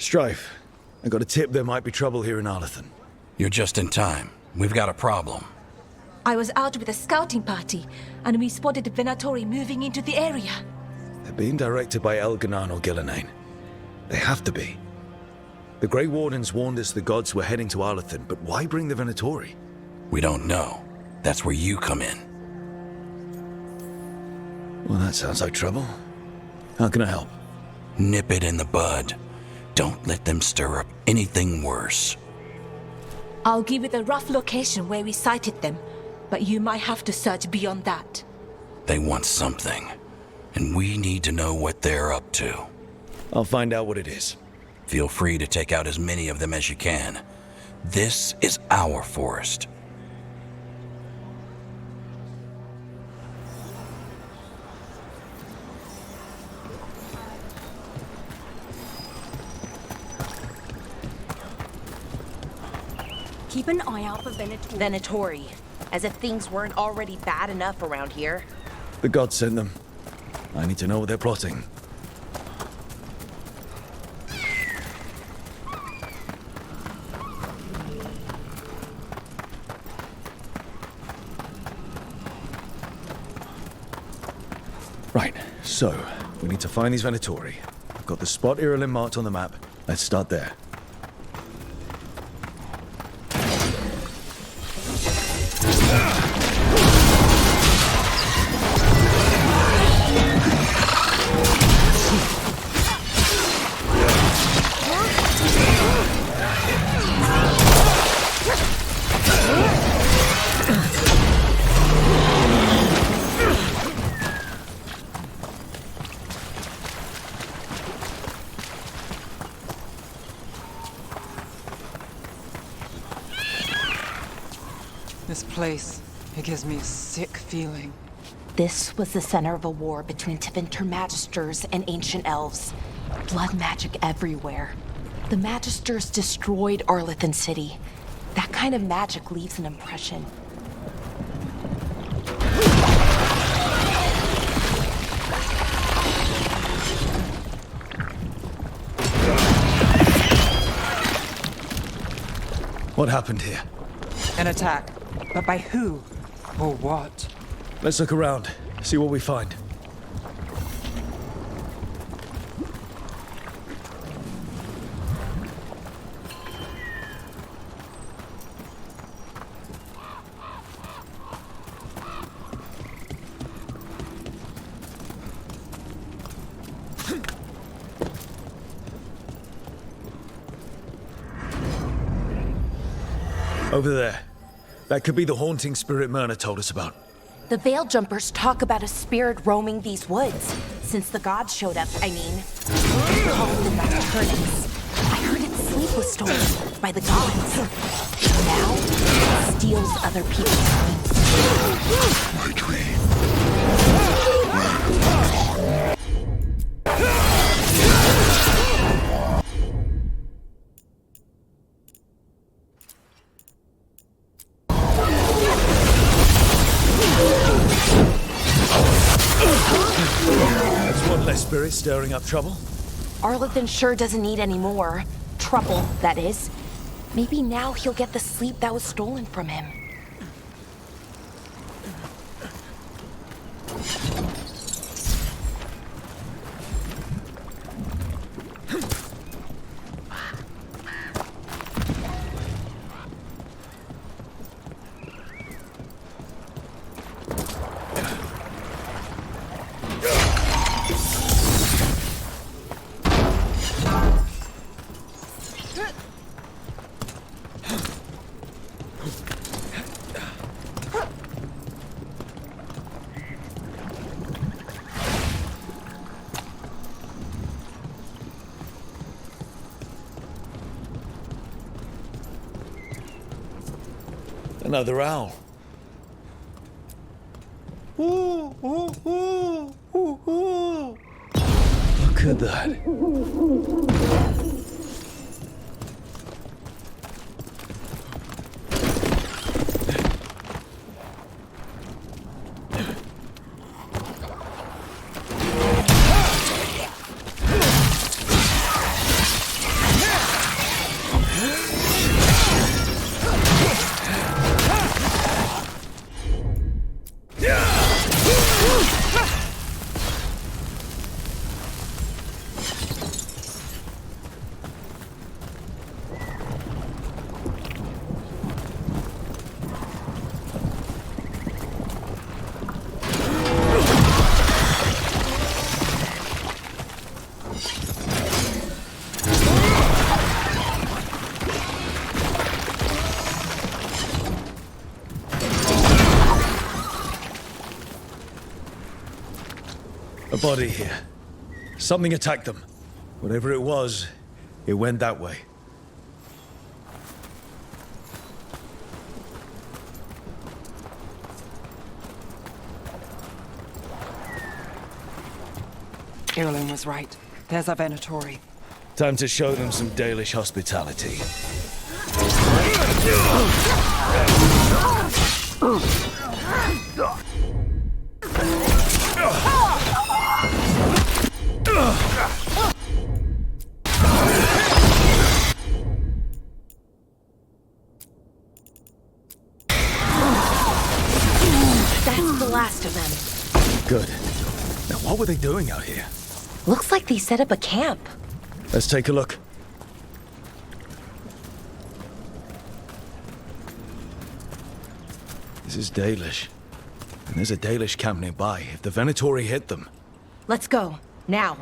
Strife, I got a tip there might be trouble here in Arlathan. You're just in time. We've got a problem. I was out with a scouting party, and we spotted the Venatori moving into the area. They're being directed by Elganan or Gillenane. They have to be. The Grey Wardens warned us the gods were heading to Arlathan, but why bring the Venatori? We don't know. That's where you come in. Well, that sounds like trouble. How can I help? Nip it in the bud. Don't let them stir up anything worse. I'll give it a rough location where we sighted them, but you might have to search beyond that. They want something, and we need to know what they're up to. I'll find out what it is. Feel free to take out as many of them as you can. This is our forest. Keep an eye out for Venatori, as if things weren't already bad enough around here. The gods sent them. I need to know what they're plotting. Right, so, we need to find these Venatori. I've got the spot Irelin marked on the map. Let's start there. This place, it gives me a sick feeling. This was the center of a war between Tevinter Magisters and ancient elves. Blood magic everywhere. The Magisters destroyed Arlathan City. That kind of magic leaves an impression. What happened here? An attack. But by who? Or what? Let's look around, see what we find. Over there. That could be the haunting spirit Myrna told us about. The Veil Jumpers talk about a spirit roaming these woods. Since the gods showed up, I mean. They call it the Nocturnus. I heard its sleep was stolen by the gods. Now, it steals other people's dreams. My dream. Spirit stirring up trouble? Arlathan sure doesn't need any more. Trouble, that is. Maybe now he'll get the sleep that was stolen from him. Another owl. Ooh, ooh, ooh, ooh, ooh. Look at that. A body here. Something attacked them. Whatever it was, it went that way. Erlen was right. There's our Venatori. Time to show them some Dalish hospitality. That's the last of them. Good. Now, what were they doing out here? Looks like they set up a camp. Let's take a look. This is Dalish. And there's a Dalish camp nearby, if the Venatori hit them. Let's go. Now.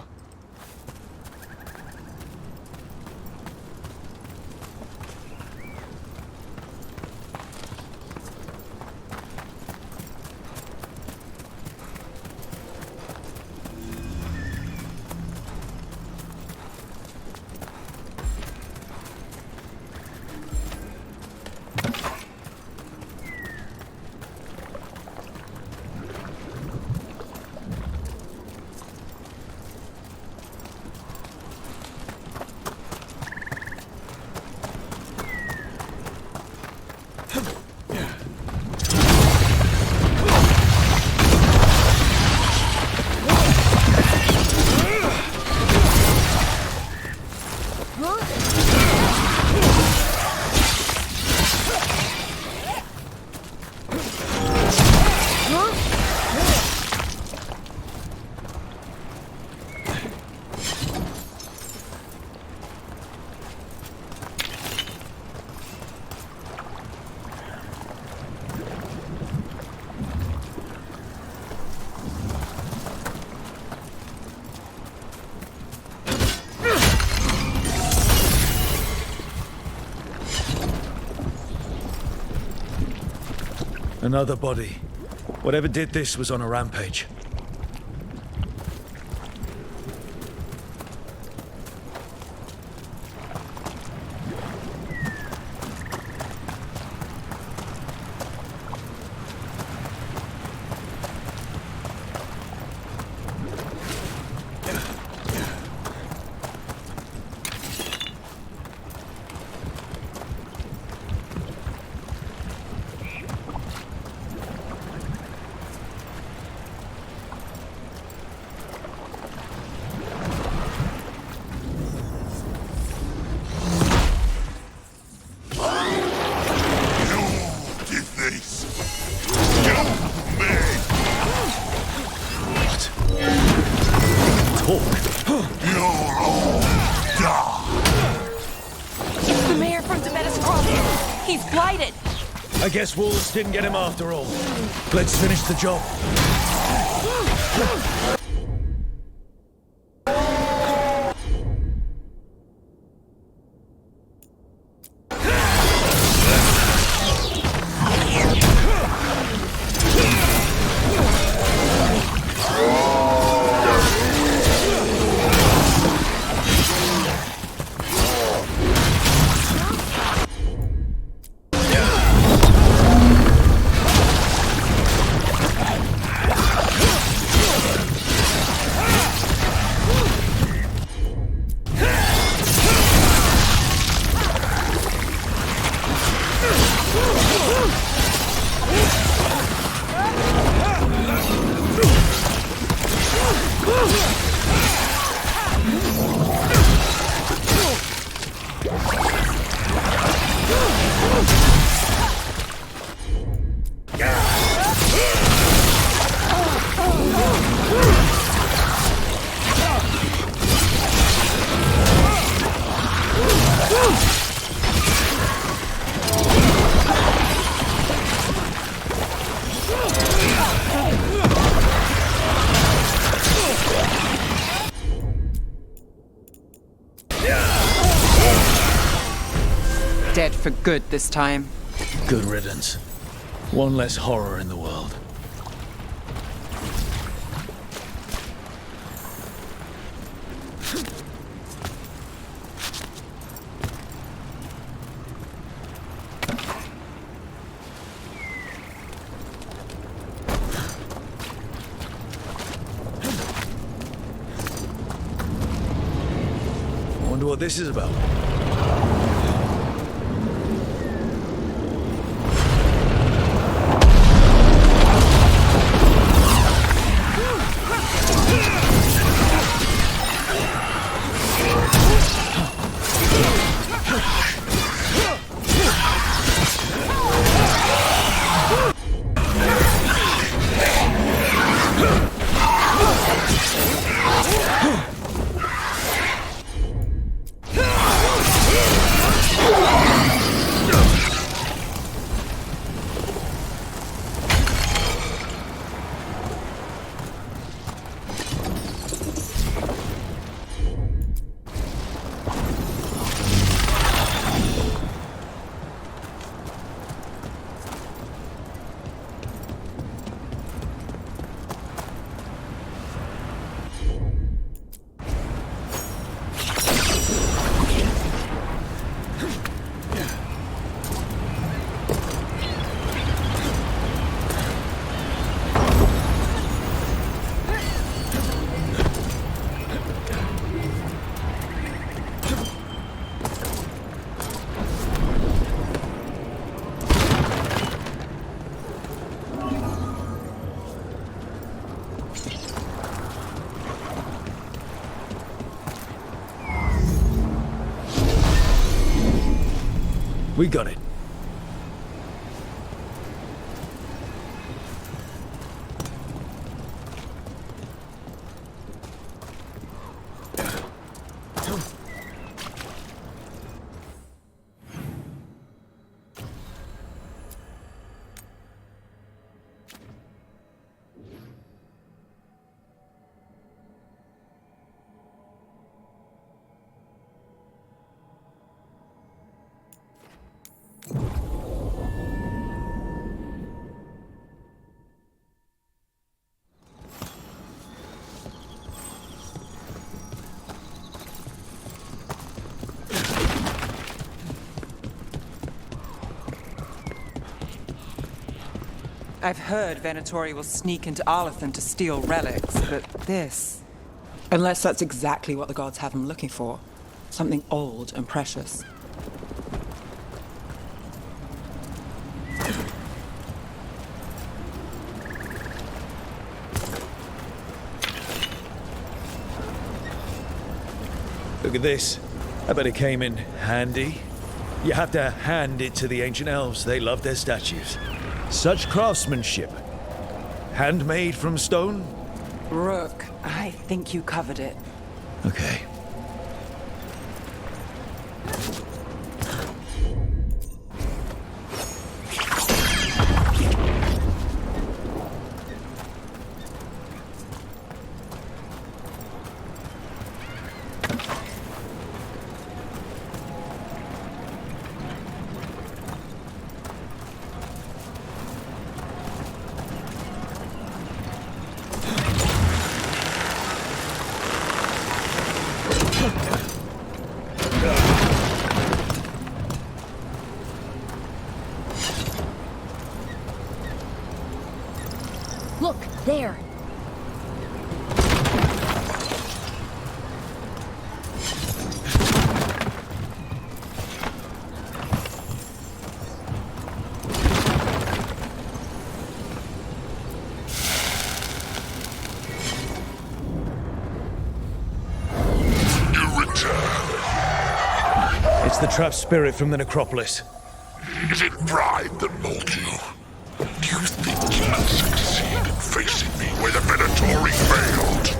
Another body. Whatever did this was on a rampage. I guess wolves didn't get him after all. Let's finish the job. Dead for good this time. Good riddance. One less horror in the world. what this is about. We got it. I've heard Venatori will sneak into Arlathan to steal relics, but this... Unless that's exactly what the gods have him looking for. Something old and precious. Look at this. I bet it came in handy. You have to hand it to the ancient elves. They love their statues. Such craftsmanship. Handmade from stone? Rook, I think you covered it. Okay. Look, there. It's the trapped spirit from the necropolis. Is it pride that molds you? Do you think you can succeed in facing me where the Venatori failed?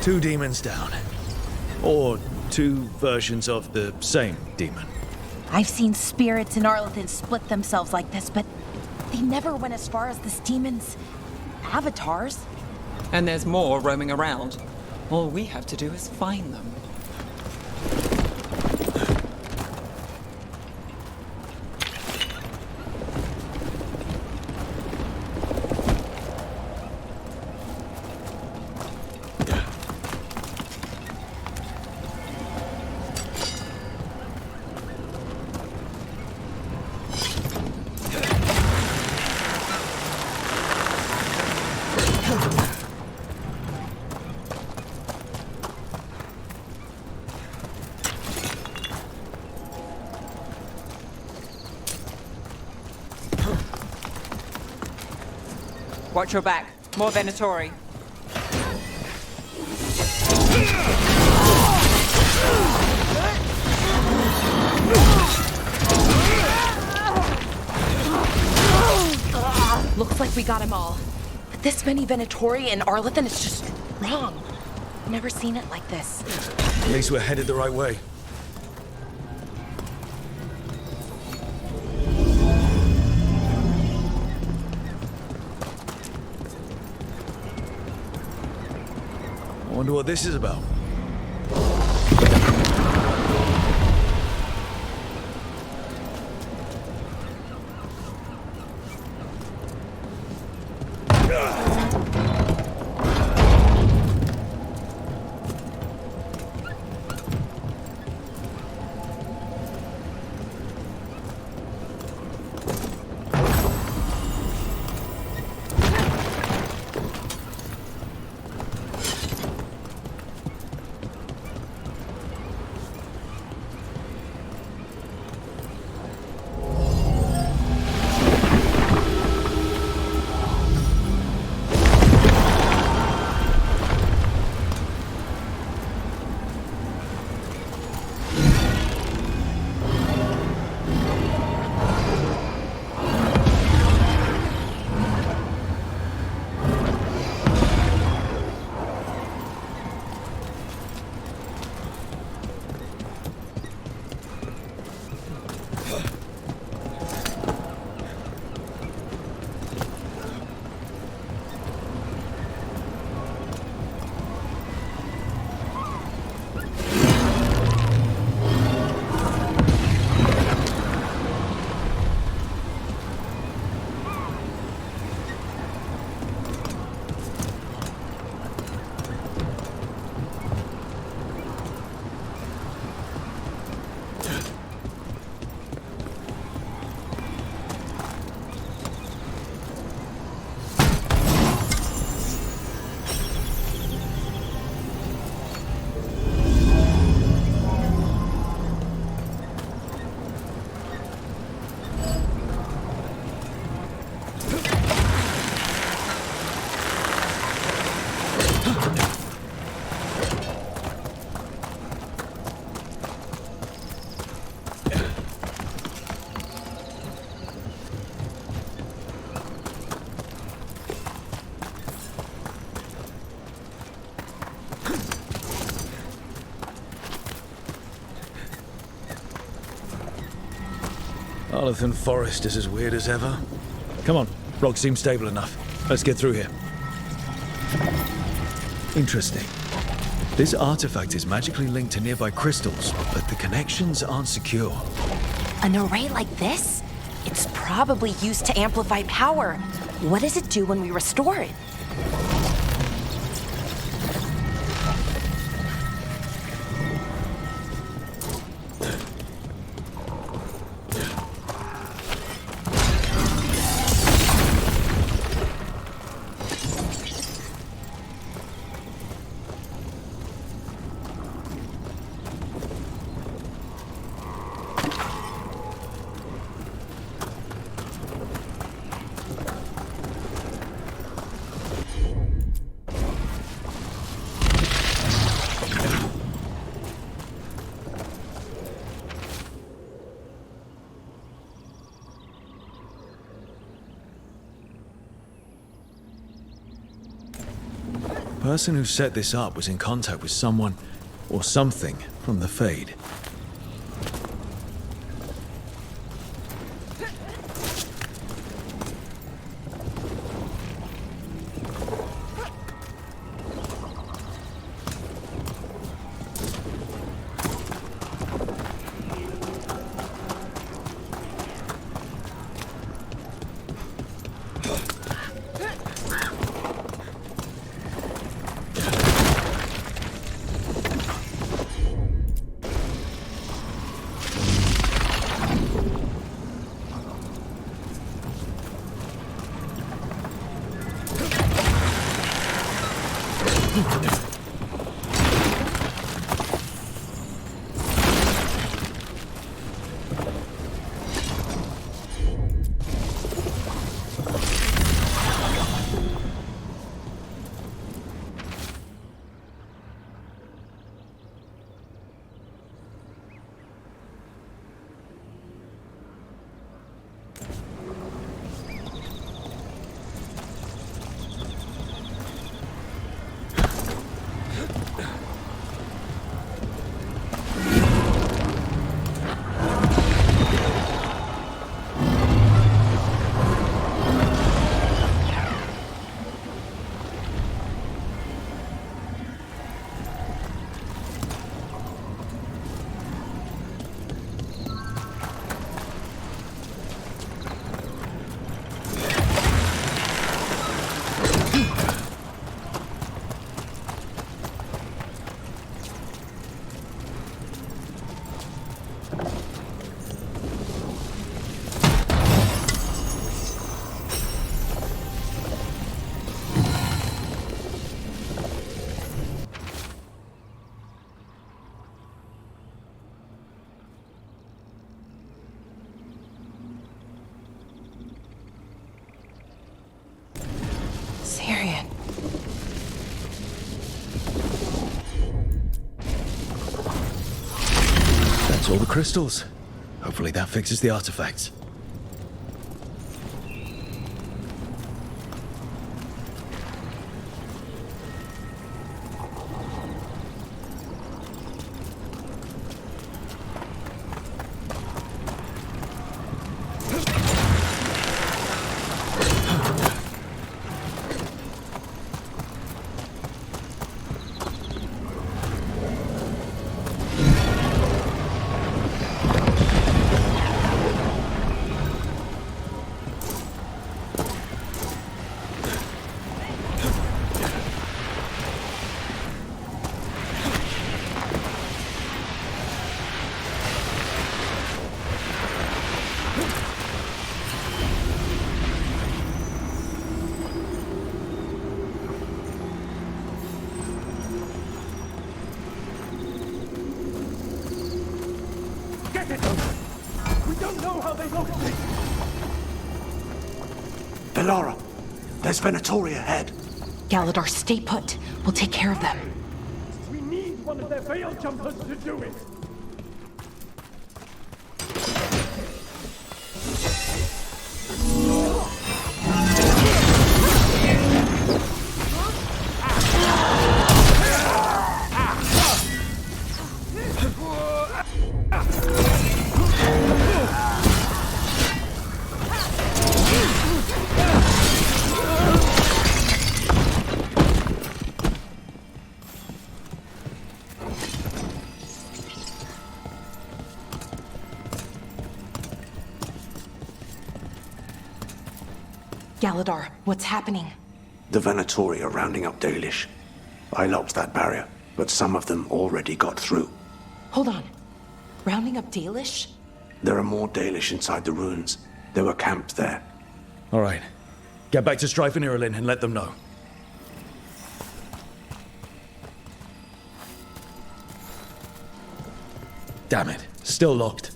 2 demons down. Or 2 versions of the same demon. I've seen spirits in Arlathan split themselves like this, but they never went as far as this demon's avatars. And there's more roaming around. All we have to do is find them. Watch your back. More Venatori. Looks like we got them all. But this many Venatori in Arlathan is just wrong. Never seen it like this. At least we're headed the right way. I wonder what this is about. Arlathan Forest is as weird as ever. Come on, rock seems stable enough. Let's get through here. Interesting. This artifact is magically linked to nearby crystals, but the connections aren't secure. An array like this? It's probably used to amplify power. What does it do when we restore it? person who set this up was in contact with someone or something from the Fade. All the crystals. Hopefully that fixes the artifacts. Velara, there's Venatori ahead. Galadar, stay put. We'll take care of them. We need one of their veil jumpers to do it. Galadar, what's happening? The Venatori are rounding up Dalish. I locked that barrier, but some of them already got through. Hold on. Rounding up Dalish? There are more Dalish inside the ruins. They were camped there. All right. Get back to Strife and Irulan and let them know. Damn it. Still locked.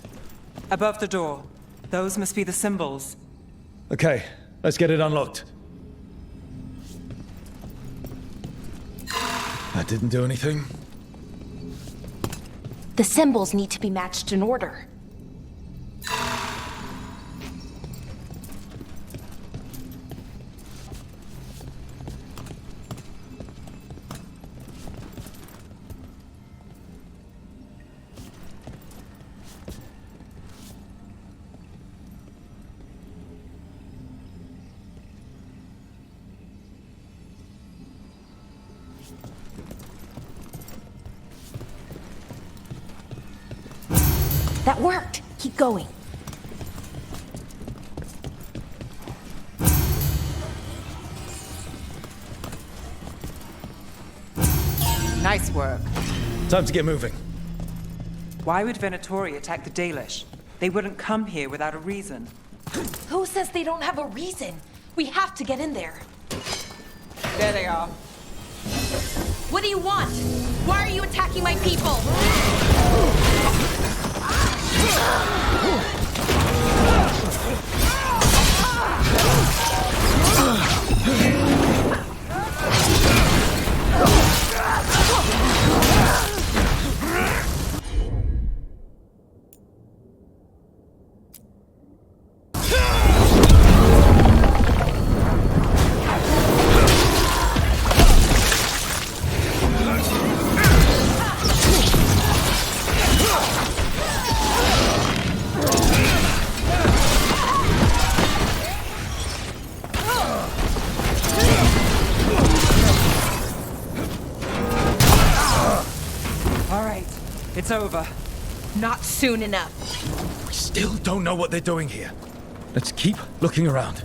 Above the door. Those must be the symbols. Okay, let's get it unlocked. That didn't do anything. The symbols need to be matched in order. That worked! Keep going. Nice work. Time to get moving. Why would Venatori attack the Dalish? They wouldn't come here without a reason. Who says they don't have a reason? We have to get in there. There they are. What do you want? Why are you attacking my people? It's over. Not soon enough. We still don't know what they're doing here. Let's keep looking around.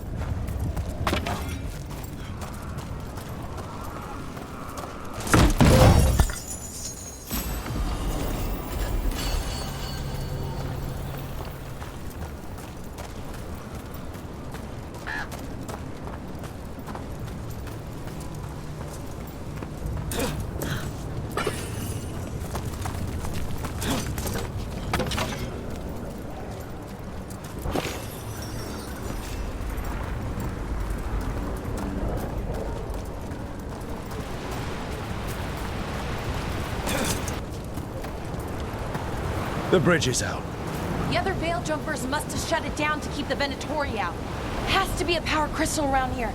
The bridge is out. The other Veil Jumpers must have shut it down to keep the Venatori out. Has to be a power crystal around here.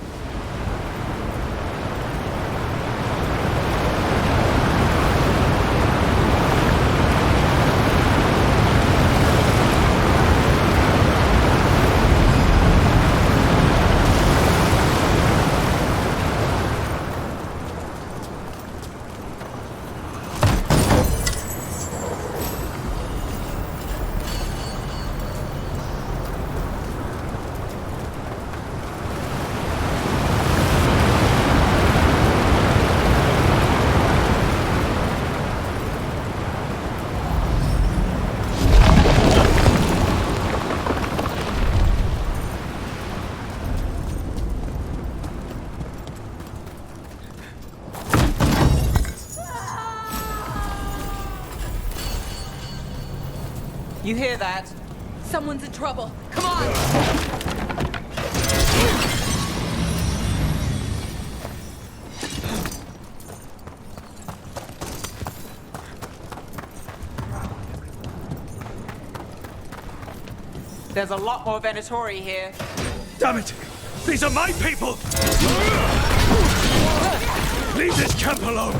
You hear that? Someone's in trouble. Come on! There's a lot more Venatori here. Damn it! These are my people! Leave this camp alone!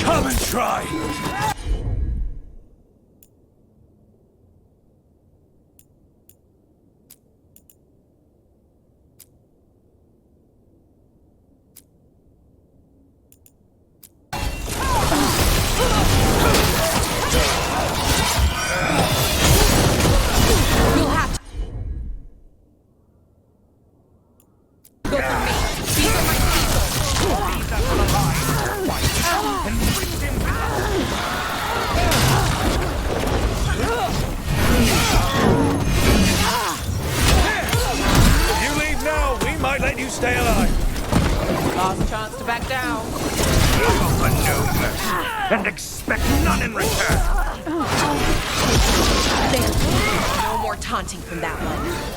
Come and try! Stay alive! Last chance to back down. Offer no mercy, and expect none in return! No more taunting from that one.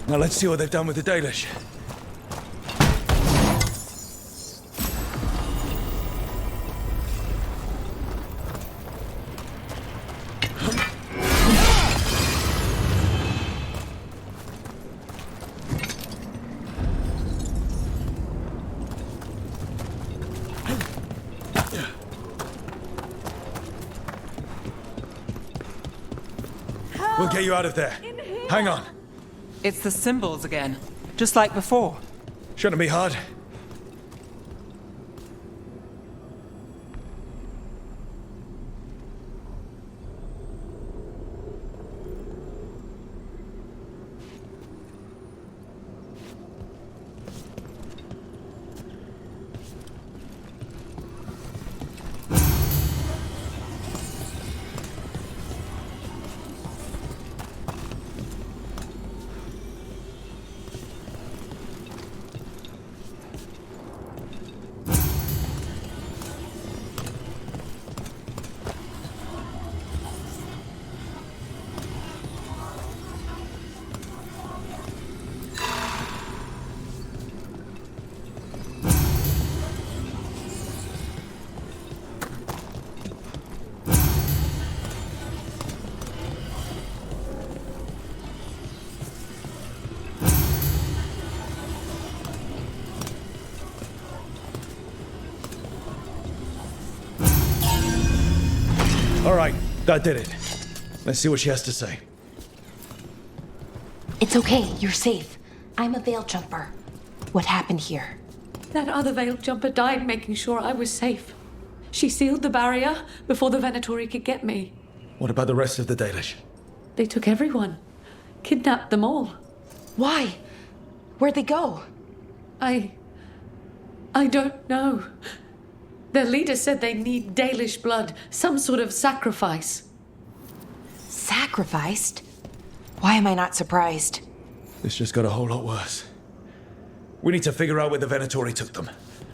Now let's see what they've done with the Dalish. We'll get you out of there. Hang on. It's the symbols again, just like before. Shouldn't be hard. All right, that did it. Let's see what she has to say. It's okay, you're safe. I'm a veil jumper. What happened here? That other veil jumper died making sure I was safe. She sealed the barrier before the Venatori could get me. What about the rest of the Dalish? They took everyone. Kidnapped them all. Why? Where'd they go? I don't know. Their leader said they need Dalish blood, some sort of sacrifice. Sacrificed? Why am I not surprised? This just got a whole lot worse. We need to figure out where the Venatori took them.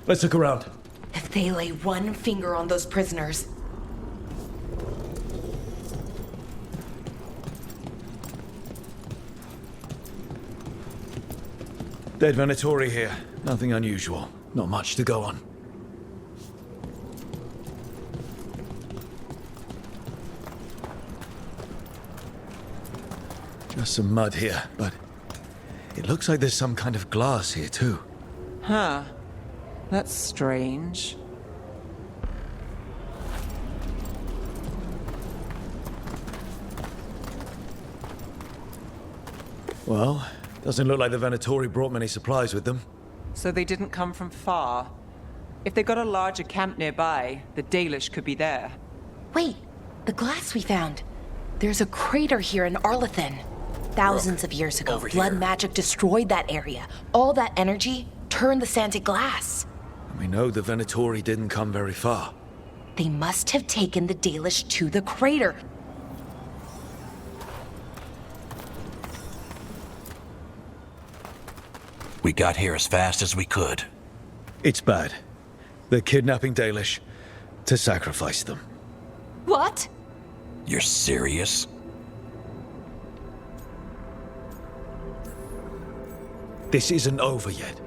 Let's look around. If they lay one finger on those prisoners... Dead Venatori here. Nothing unusual. Not much to go on. Just some mud here, but it looks like there's some kind of glass here too. Huh. That's strange. Well, doesn't look like the Venatori brought many supplies with them. So they didn't come from far. If they got a larger camp nearby, the Dalish could be there. Wait, the glass we found. There's a crater here in Arlathan. Thousands of years ago, blood magic destroyed that area. All that energy turned the sand to glass. We know the Venatori didn't come very far. They must have taken the Dalish to the crater. We got here as fast as we could. It's bad. They're kidnapping Dalish to sacrifice them. What? You're serious? This isn't over yet.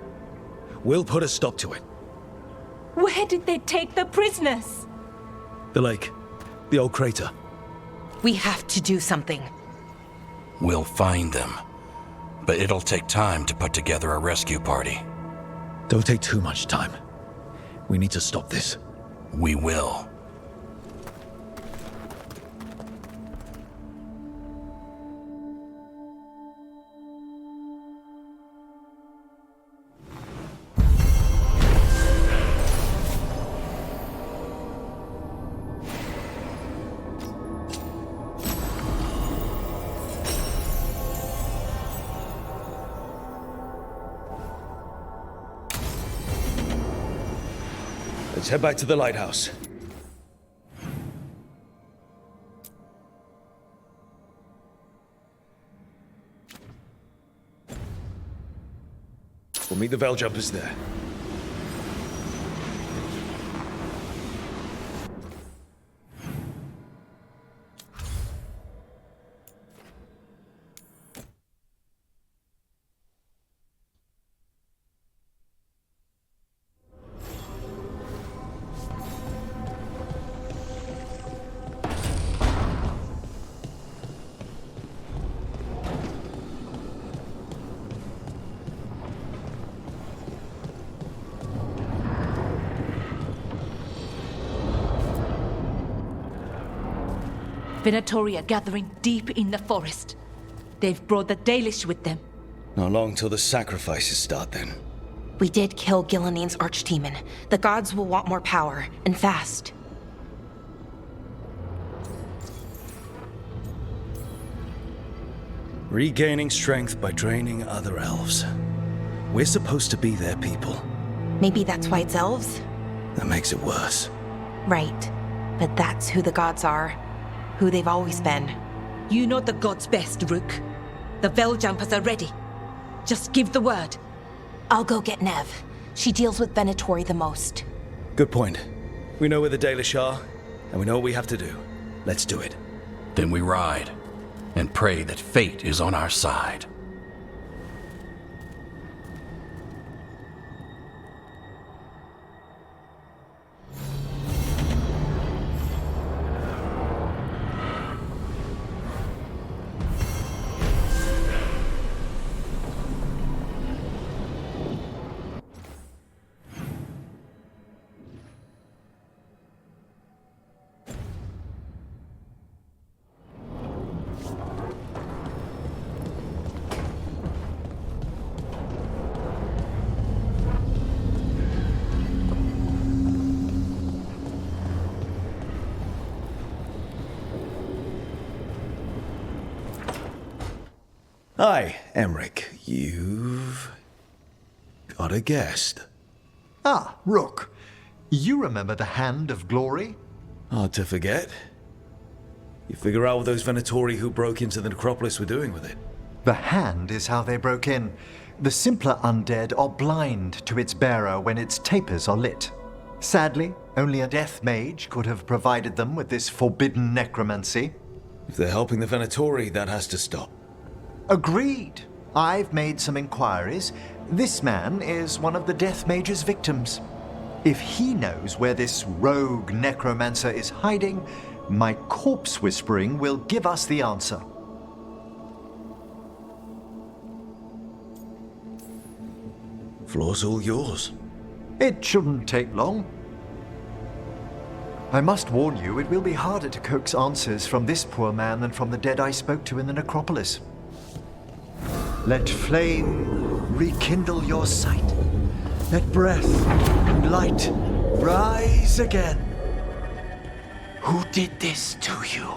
We'll put a stop to it. Where did they take the prisoners? The lake. The old crater. We have to do something. We'll find them. But it'll take time to put together a rescue party. Don't take too much time. We need to stop this. We will. Let's head back to the lighthouse. We'll meet the Veil Jumpers there. Venatori are gathering deep in the forest. They've brought the Dalish with them. Not long till the sacrifices start then. We did kill Gillening's archdemon. The gods will want more power, and fast. Regaining strength by draining other elves. We're supposed to be their people. Maybe that's why it's elves? That makes it worse. Right. But that's who the gods are. Who they've always been. You know the gods best, Rook. The Veiljumpers are ready. Just give the word. I'll go get Neve. She deals with Venatori the most. Good point. We know where the Dalish are, and we know what we have to do. Let's do it. Then we ride, and pray that fate is on our side. Hi, Emmerich. You've got a guest. Ah, Rook. You remember the Hand of Glory? Hard to forget. You figure out what those Venatori who broke into the necropolis were doing with it. The Hand is how they broke in. The simpler undead are blind to its bearer when its tapers are lit. Sadly, only a death mage could have provided them with this forbidden necromancy. If they're helping the Venatori, that has to stop. Agreed. I've made some inquiries. This man is one of the Death Mage's victims. If he knows where this rogue necromancer is hiding, my corpse whispering will give us the answer. Floor's all yours. It shouldn't take long. I must warn you, it will be harder to coax answers from this poor man than from the dead I spoke to in the necropolis. Let flame rekindle your sight. Let breath and light rise again. Who did this to you?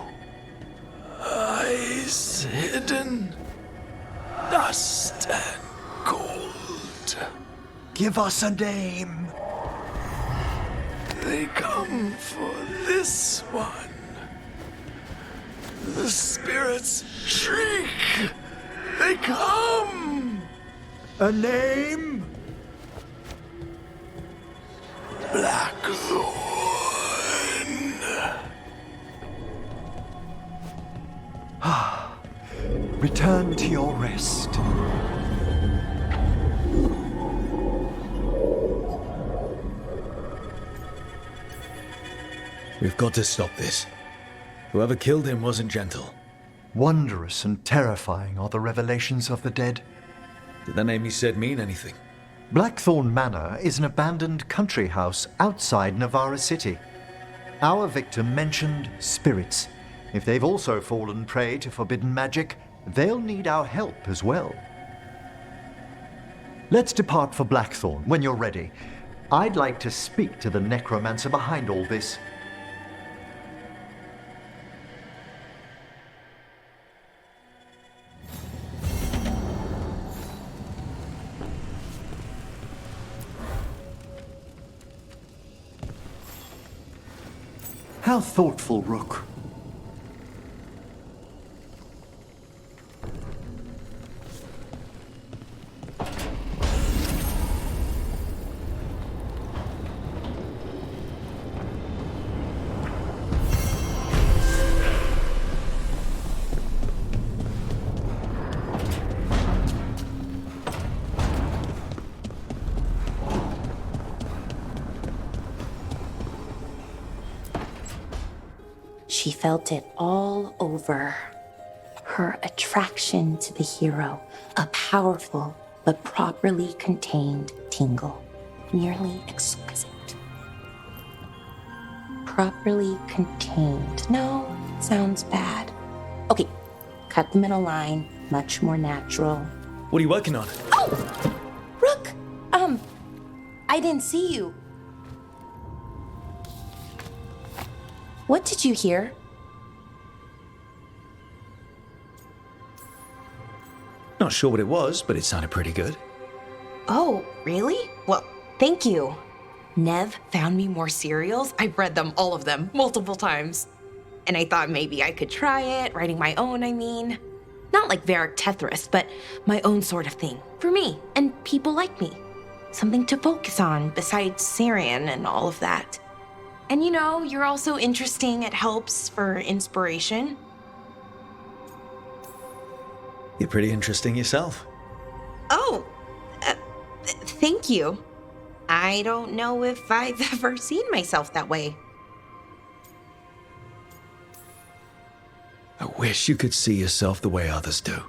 Eyes hidden, dust and gold. Give us a name. They come for this one. The spirits shriek. They come! A name? Blackthorn. Return to your rest. We've got to stop this. Whoever killed him wasn't gentle. Wondrous and terrifying are the revelations of the dead. Did that name he said mean anything? Blackthorn Manor is an abandoned country house outside Navarra City. Our victim mentioned spirits. If they've also fallen prey to forbidden magic, they'll need our help as well. Let's depart for Blackthorn when you're ready. I'd like to speak to the necromancer behind all this. How thoughtful, Rook. She felt it all over. Her attraction to the hero, a powerful but properly contained tingle, nearly exquisite. properly contained. No, sounds bad. Okay, cut the middle line. Much more natural. What are you working on? Oh! Rook! I didn't see you. What did you hear? Not sure what it was, but it sounded pretty good. Oh, really? Well, thank you. Neve found me more cereals. I've read them, all of them, multiple times. And I thought maybe I could try it, writing my own, I mean. Not like Varric Tethrist, but my own sort of thing. For me, and people like me. Something to focus on, besides Syrian and all of that. And you know, you're also interesting. It helps for inspiration. You're pretty interesting yourself. Oh, thank you. I don't know if I've ever seen myself that way. I wish you could see yourself the way others do.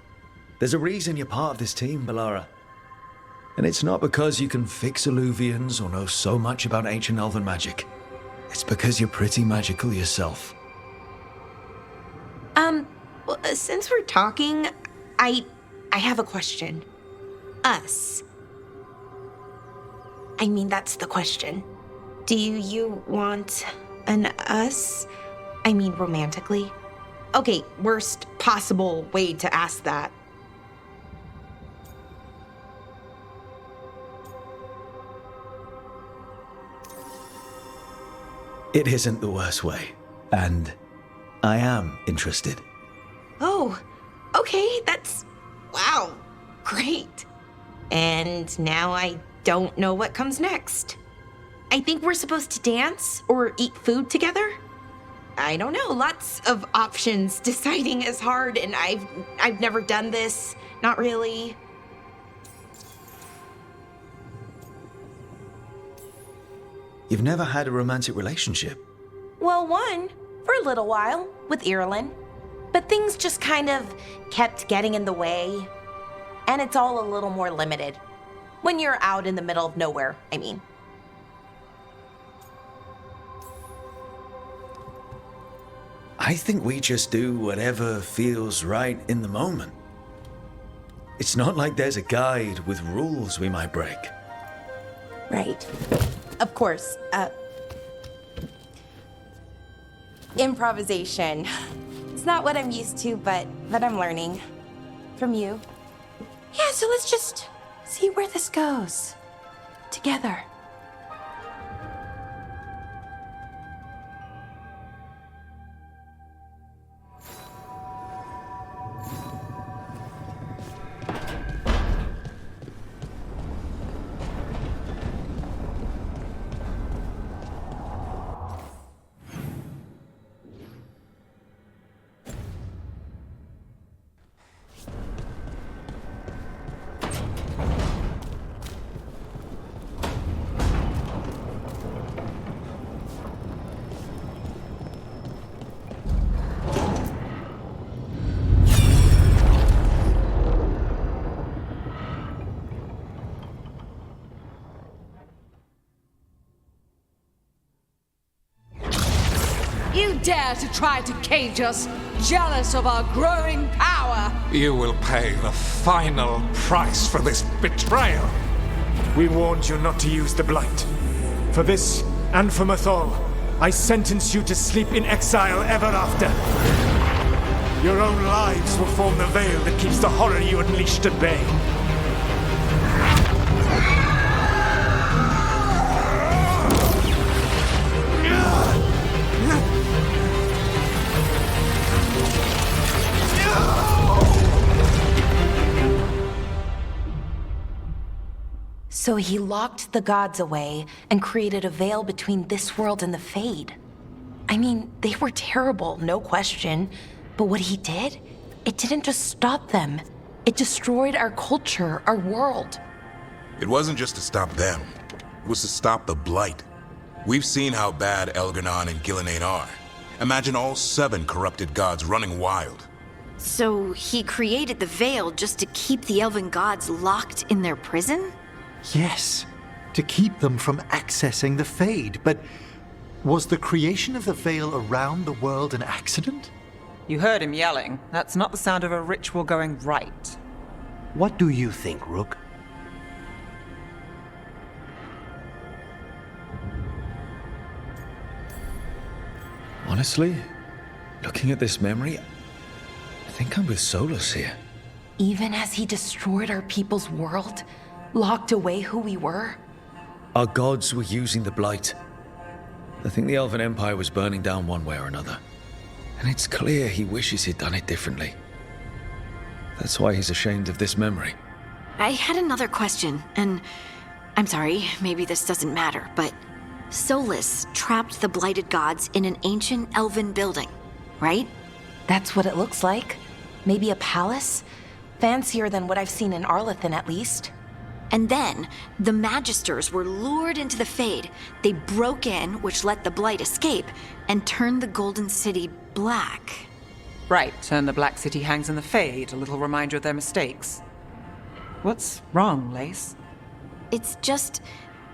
There's a reason you're part of this team, Balara. And it's not because you can fix Eluvians or know so much about ancient elven magic. It's because you're pretty magical yourself. Well, since we're talking, I have a question. Us. I mean, that's the question. Do you want an us? I mean, romantically? Okay, worst possible way to ask that. It isn't the worst way, and I am interested. Oh, okay, that's... wow, great. And now I don't know what comes next. I think we're supposed to dance or eat food together? I don't know, lots of options. Deciding is hard, and I've never done this, not really. You've never had a romantic relationship? Well, one, for a little while, with Ireland. But things just kind of kept getting in the way. And it's all a little more limited. When you're out in the middle of nowhere, I mean. I think we just do whatever feels right in the moment. It's not like there's a guide with rules we might break. Right. Of course, improvisation. It's not what I'm used to, but I'm learning. From you. Yeah, so let's just see where this goes. Together. You dare to try to cage us, jealous of our growing power! You will pay the final price for this betrayal. We warned you not to use the Blight. For this, and for Mathol, I sentence you to sleep in exile ever after. Your own lives will form the veil that keeps the horror you unleashed at bay. So he locked the gods away and created a veil between this world and the Fade. I mean, they were terrible, no question. But what he did, it didn't just stop them. It destroyed our culture, our world. It wasn't just to stop them. It was to stop the Blight. We've seen how bad Elgar'nan and Gillenane are. Imagine all 7 corrupted gods running wild. So he created the veil just to keep the elven gods locked in their prison? Yes, to keep them from accessing the Fade, but Was the creation of the veil around the world an accident? You heard him yelling. That's not the sound of a ritual going right. What do you think, Rook? Honestly, looking at this memory, I think I'm with Solas here. Even as he destroyed our people's world, locked away who we were? Our gods were using the Blight. I think the Elven Empire was burning down one way or another. And it's clear he wishes he'd done it differently. That's why he's ashamed of this memory. I had another question, and I'm sorry, maybe this doesn't matter, but Solas trapped the blighted gods in an ancient elven building, right? That's what it looks like. Maybe a palace? Fancier than what I've seen in Arlathan, at least. And then, the Magisters were lured into the Fade. They broke in, which let the Blight escape, and turned the Golden City black. Right, and the Black City hangs in the Fade, a little reminder of their mistakes. What's wrong, Lace? It's just...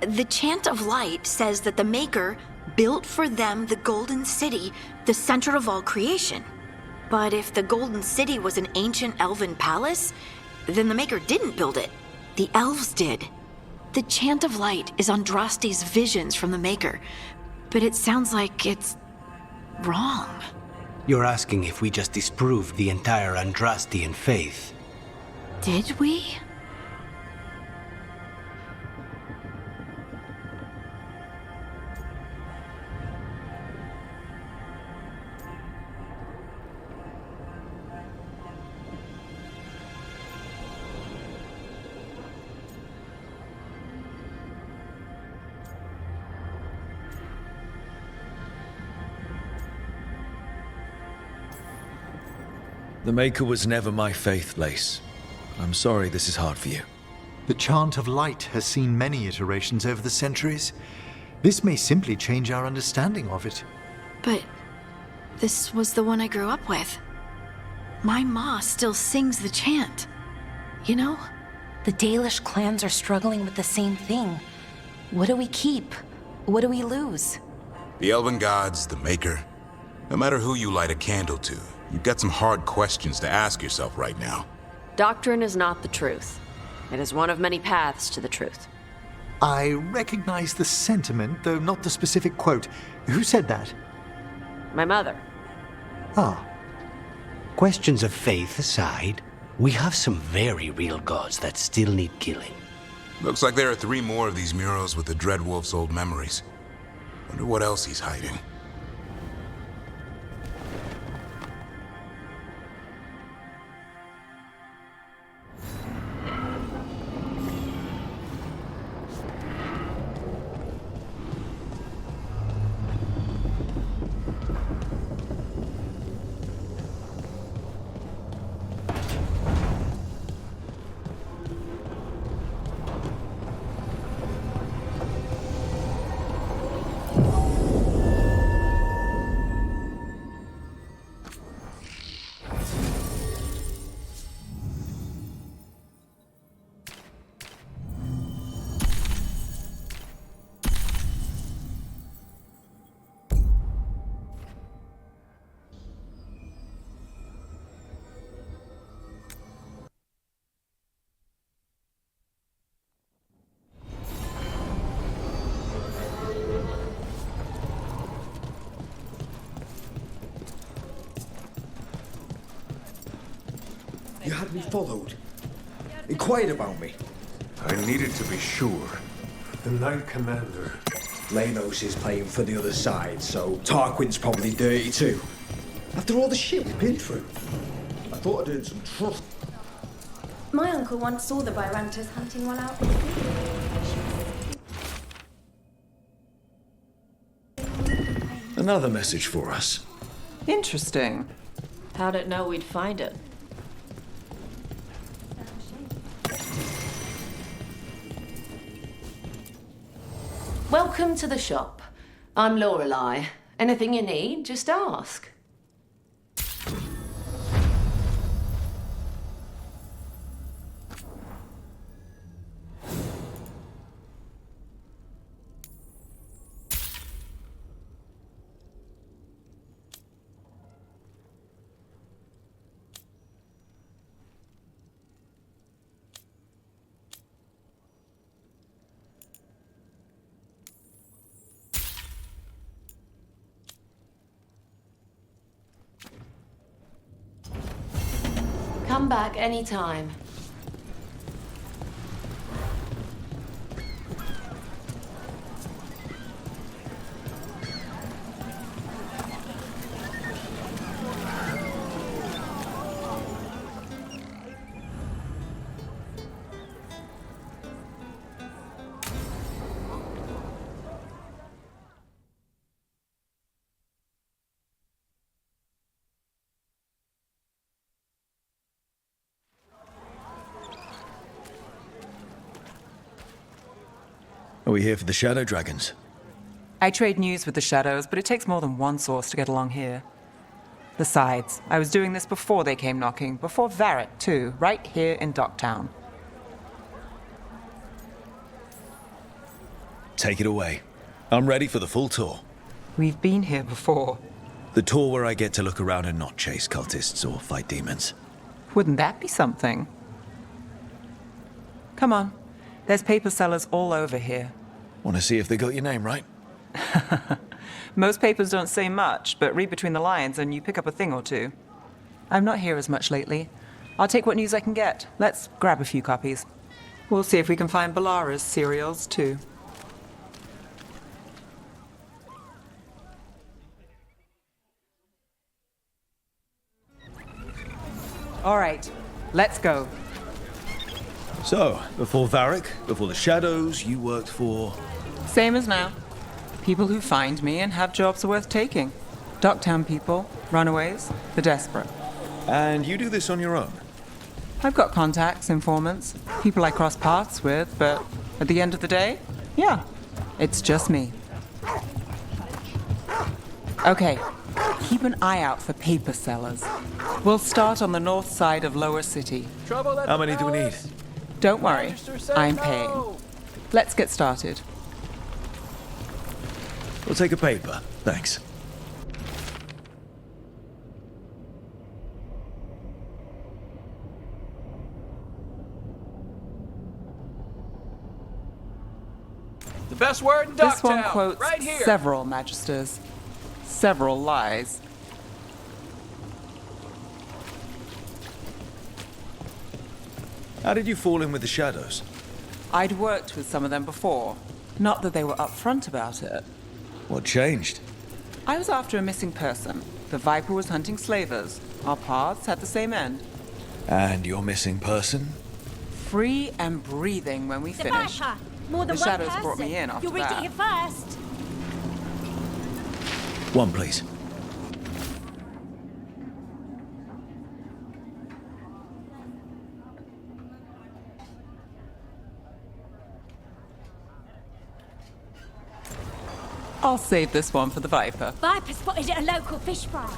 the Chant of Light says that the Maker built for them the Golden City, the center of all creation. But if the Golden City was an ancient elven palace, then the Maker didn't build it. The elves did. The Chant of Light is Andraste's visions from the Maker, but it sounds like it's wrong. You're asking if we just disproved the entire Andrastian faith. Did we? The Maker was never my faith, Lace. I'm sorry this is hard for you. The Chant of Light has seen many iterations over the centuries. This may simply change our understanding of it. But this was the one I grew up with. My ma still sings the chant. You know? The Dalish clans are struggling with the same thing. What do we keep? What do we lose? The elven gods, the Maker. No matter who you light a candle to, you've got some hard questions to ask yourself right now. Doctrine is not the truth. It is one of many paths to the truth. I recognize the sentiment, though not the specific quote. Who said that? My mother. Ah. Questions of faith aside, we have some very real gods that still need killing. Looks like there are 3 more of these murals with the Dreadwolf's old memories. Wonder what else he's hiding. You had me followed. Inquired about me. I needed to be sure. The Knight Commander. Lanos is playing for the other side, so Tarquin's probably dirty too. After all the shit we've been through. I thought I'd earned some trust. My uncle once saw the Byrantas hunting one out. Another message for us. Interesting. How'd it know we'd find it? Welcome to the shop. I'm Lorelei. Anything you need, just ask. Come back anytime. Are we here for the Shadow Dragons? I trade news with the Shadows, but it takes more than one source to get along here. Besides, I was doing this before they came knocking, before Varric, too, right here in Docktown. Take it away. I'm ready for the full tour. We've been here before. The tour where I get to look around and not chase cultists or fight demons. Wouldn't that be something? Come on. There's paper sellers all over here. Want to see if they got your name right? Most papers don't say much, but read between the lines and you pick up a thing or two. I'm not here as much lately. I'll take what news I can get. Let's grab a few copies. We'll see if we can find Balara's cereals, too. All right, let's go. So, before Varric, before the Shadows, you worked for... Same as now. People who find me and have jobs worth taking. Docktown people, runaways, the desperate. And you do this on your own? I've got contacts, informants, people I cross paths with, but at the end of the day, yeah, it's just me. Okay, keep an eye out for paper sellers. We'll start on the north side of Lower City. How many do we need? Don't worry, I'm paying. Let's get started. We'll take a paper, thanks. The best word in This one Docktown, quotes right here. several magisters, several lies. How did you fall in with the Shadows? I'd worked with some of them before. Not that they were upfront about it. What changed? I was after a missing person. The Viper was hunting slavers. Our paths had the same end. And your missing person? Free and breathing when we The finished. Viper. More than The one Shadows person. brought me in after You'll read that. it here first. One, please. I'll save this one for the Viper. Viper spotted at a local fish fry.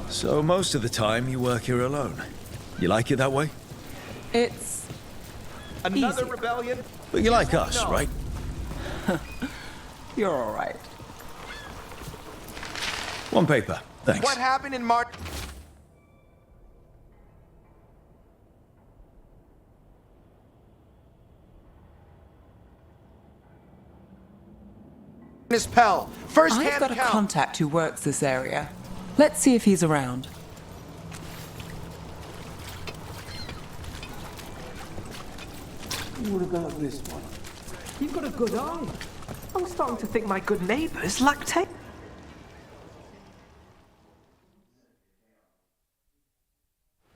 So most of the time you work here alone. You like it that way? It's Another easy. rebellion? But you like us, right? You're all right. One paper, thanks. What happened in March? Miss Pell, first I've hand got a count. contact who works this area. Let's see if he's around. What about this one? You've got a good eye. I'm starting to think my good neighbours lack taste.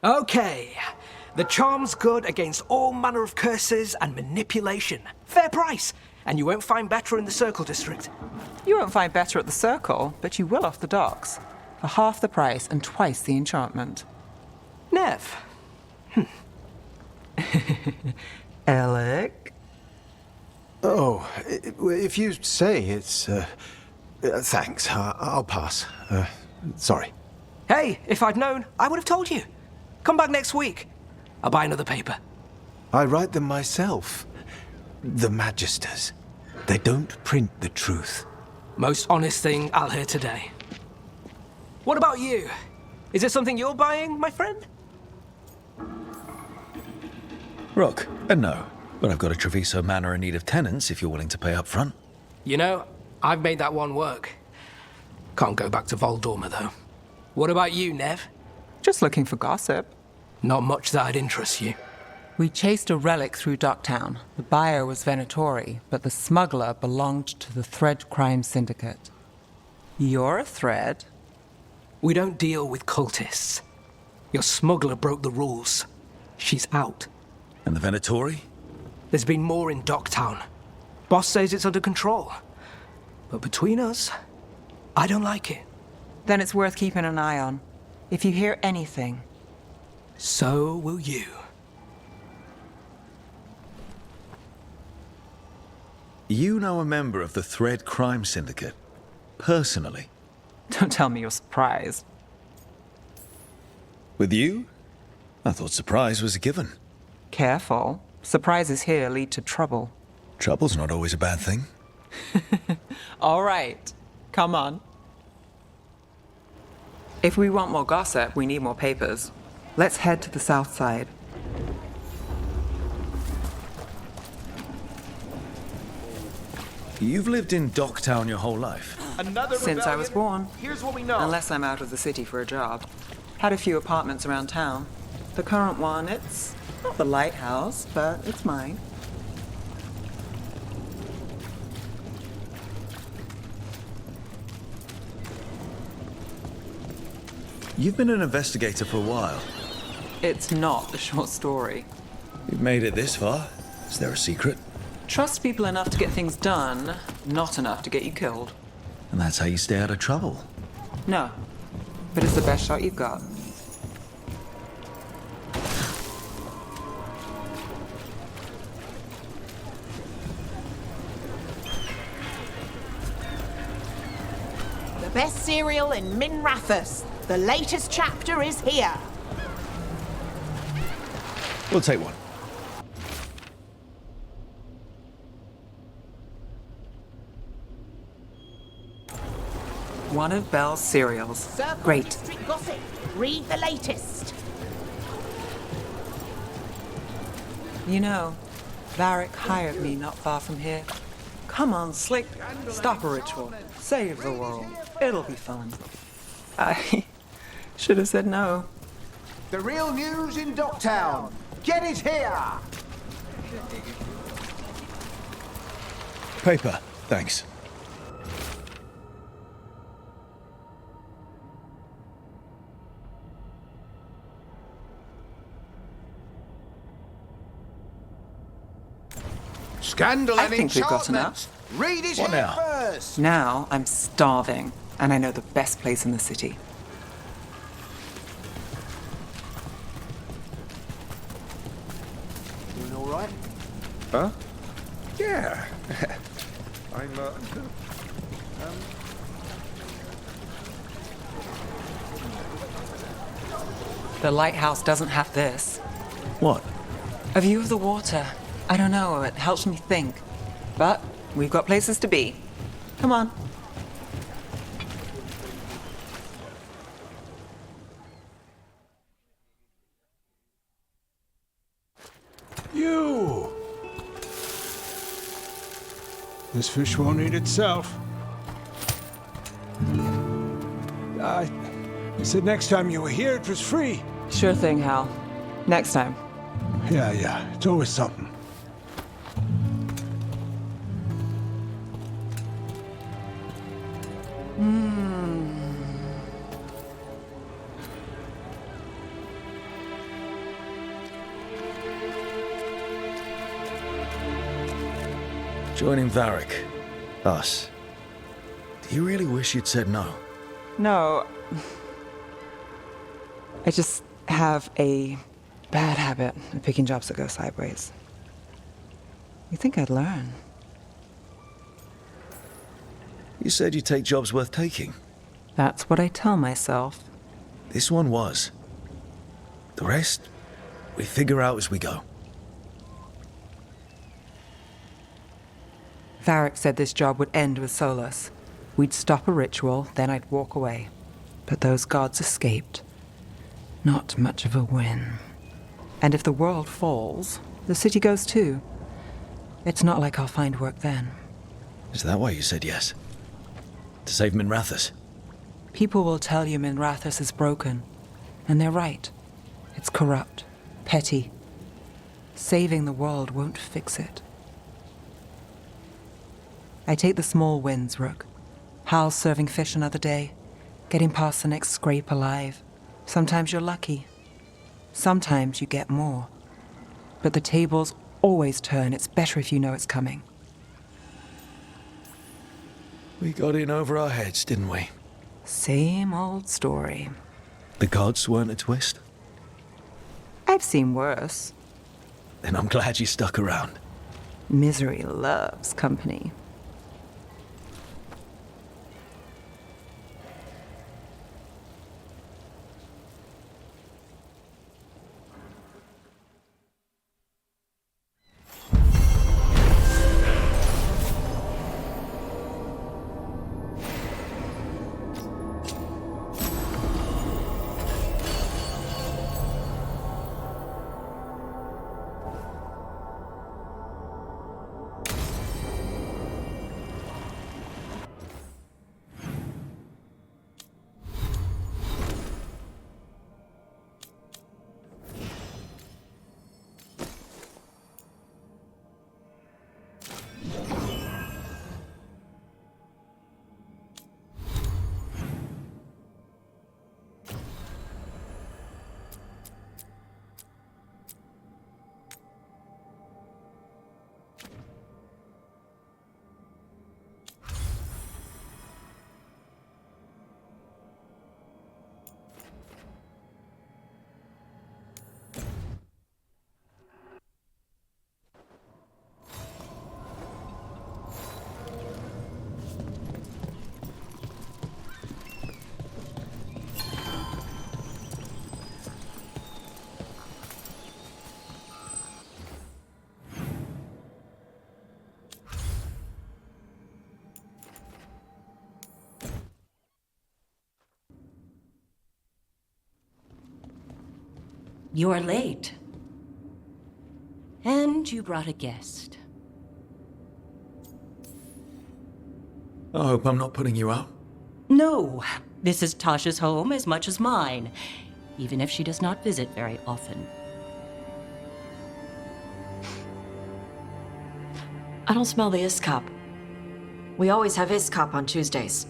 Okay. The charm's good against all manner of curses and manipulation. Fair price. And you won't find better in the Circle District. You won't find better at the Circle, but you will off the docks. For half the price and twice the enchantment. Neve. Alec? Oh, if you say it's... thanks, I'll pass. Sorry. Hey, if I'd known, I would have told you. Come back next week. I'll buy another paper. I write them myself. The Magisters. They don't print the truth. Most honest thing I'll hear today. What about you? Is it something you're buying, my friend? Rook, no. But I've got a Treviso Manor in need of tenants if you're willing to pay up front. You know, I've made that one work. Can't go back to Voldorma, though. What about you, Neve? Just looking for gossip. Not much that'd interest you. We chased a relic through Docktown. The buyer was Venatori, but the smuggler belonged to the Thread Crime Syndicate. You're a thread? We don't deal with cultists. Your smuggler broke the rules. She's out. And the Venatori? There's been more in Docktown. Boss says it's under control. But between us, I don't like it. Then it's worth keeping an eye on. If you hear anything. So will you. You know a member of the Thread Crime Syndicate? Personally? Don't tell me you're surprised. With you? I thought surprise was a given. Careful. Surprises here lead to trouble. Trouble's not always a bad thing. All right. Come on. If we want more gossip, we need more papers. Let's head to the south side. You've lived in Docktown your whole life? Since I was born. Here's what we know. Unless I'm out of the city for a job. Had a few apartments around town. The current one, it's not the lighthouse, but it's mine. You've been an investigator for a while. It's not a short story. You've made it this far. Is there a secret? Trust people enough to get things done, not enough to get you killed. And that's how you stay out of trouble. No, but it's the best shot you've got. The best cereal in Minrathous. The latest chapter is here. We'll take one. One of Belle's cereals. Circle Great. District gossip. Read the latest. You know, Varric hired me not far from here. Come on, Slick. Stop a ritual. Save the world. It'll be fun. I should have said no. The real news in Docktown. Get it here! Paper, thanks. Scandal I and think we've got enchantment. enough. Read it What here now? first. Now I'm starving, and I know the best place in the city. Doing all right? Huh? Yeah. I'm, The lighthouse doesn't have this. What? A view of the water. I don't know, it helps me think. But we've got places to be. Come on. You! This fish won't eat itself. You said next time you were here it was free. Sure thing, Hal. Next time. Yeah, it's always something. Joining Varric. Us. Do you really wish you'd said no? No. I just have a bad habit of picking jobs that go sideways. You think I'd learn? You said you'd take jobs worth taking. That's what I tell myself. This one was. The rest, we figure out as we go. Varric said this job would end with Solas. We'd stop a ritual, then I'd walk away. But those gods escaped. Not much of a win. And if the world falls, the city goes too. It's not like I'll find work then. Is that why you said yes? To save Minrathous? People will tell you Minrathous is broken, and they're right. It's corrupt, petty. Saving the world won't fix it. I take the small wins, Rook. Hal serving fish another day, getting past the next scrape alive. Sometimes you're lucky. Sometimes you get more. But the tables always turn. It's better if you know it's coming. We got in over our heads, didn't we? Same old story. The gods weren't a twist? I've seen worse. Then I'm glad you stuck around. Misery loves company. You're late. And you brought a guest. I hope I'm not putting you out. No, this is Taash's home as much as mine, even if she does not visit very often. I don't smell the Iskop. We always have Iskop on Tuesdays.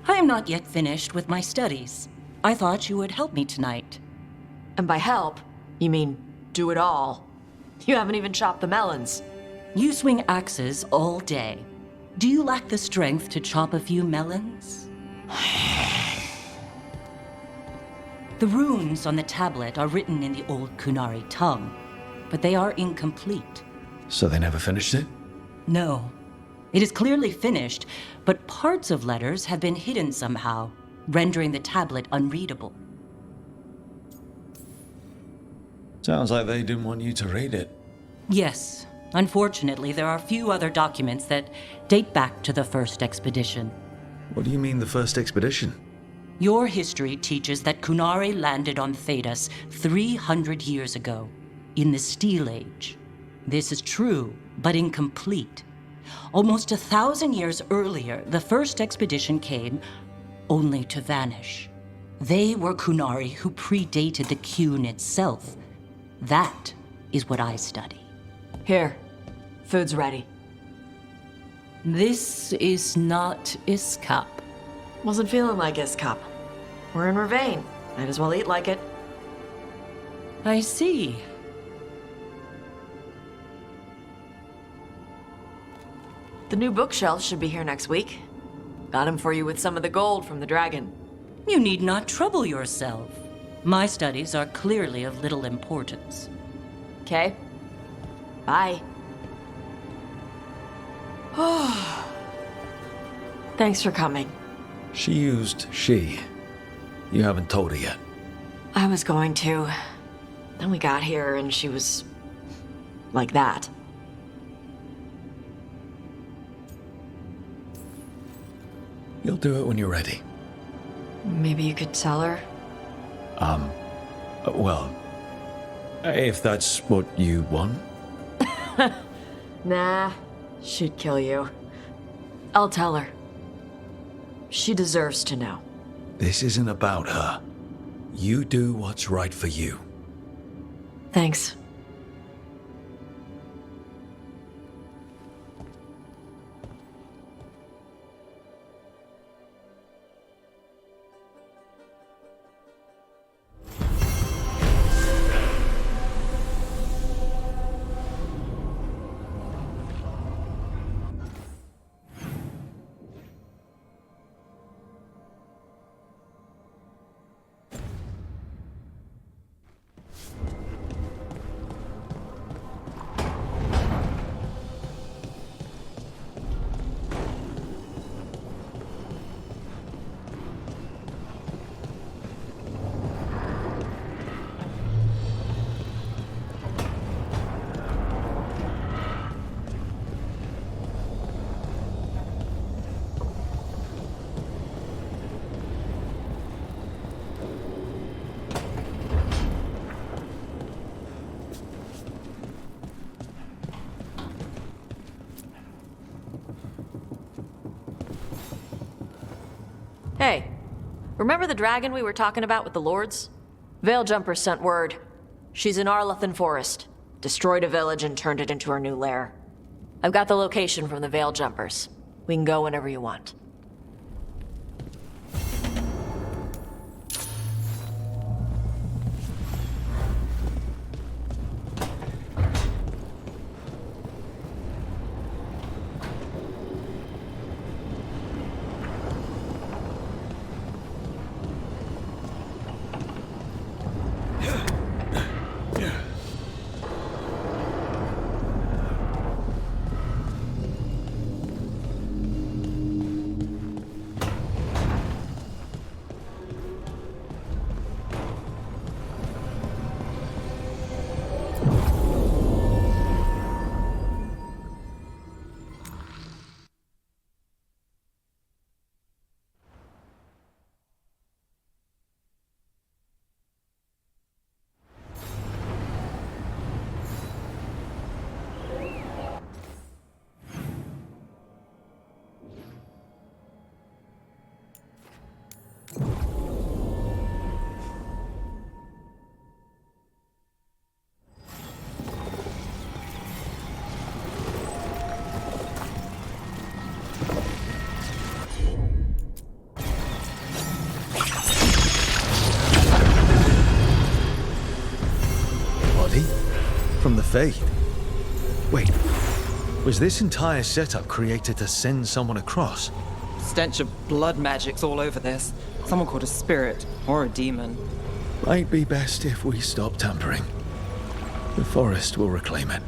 I am not yet finished with my studies. I thought you would help me tonight. And by help, you mean do it all. You haven't even chopped the melons. You swing axes all day. Do you lack the strength to chop a few melons? The runes on the tablet are written in the old Qunari tongue, but they are incomplete. So they never finished it? No. It is clearly finished, but parts of letters have been hidden somehow, rendering the tablet unreadable. Sounds like they didn't want you to read it. Yes. Unfortunately, there are few other documents that date back to the first expedition. What do you mean, the first expedition? Your history teaches that Qunari landed on Thedas 300 years ago, in the Steel Age. This is true, but incomplete. Almost 1,000 years earlier, the first expedition came, only to vanish. They were Qunari who predated the Qun itself. That is what I study. Here, food's ready. This is not Iskop. Wasn't feeling like Iskop. We're in Ravane. Might as well eat like it. I see. The new bookshelves should be here next week. Got him for you with some of the gold from the dragon. You need not trouble yourself. My studies are clearly of little importance. Okay. Bye. Thanks for coming. She used she. You haven't told her yet. I was going to. Then we got here and she was like that. You'll do it when you're ready. Maybe you could tell her? Well, if that's what you want. Nah, she'd kill you. I'll tell her. She deserves to know. This isn't about her. You do what's right for you. Thanks. Hey, remember the dragon we were talking about with the lords? Veiljumpers sent word. She's in Arlathan Forest. Destroyed a village and turned it into her new lair. I've got the location from the Veiljumpers. We can go whenever you want. From the Fade. Wait, was this entire setup created to send someone across? Stench of blood magic's all over this. Someone called a spirit or a demon. Might be best if we stop tampering. The forest will reclaim it.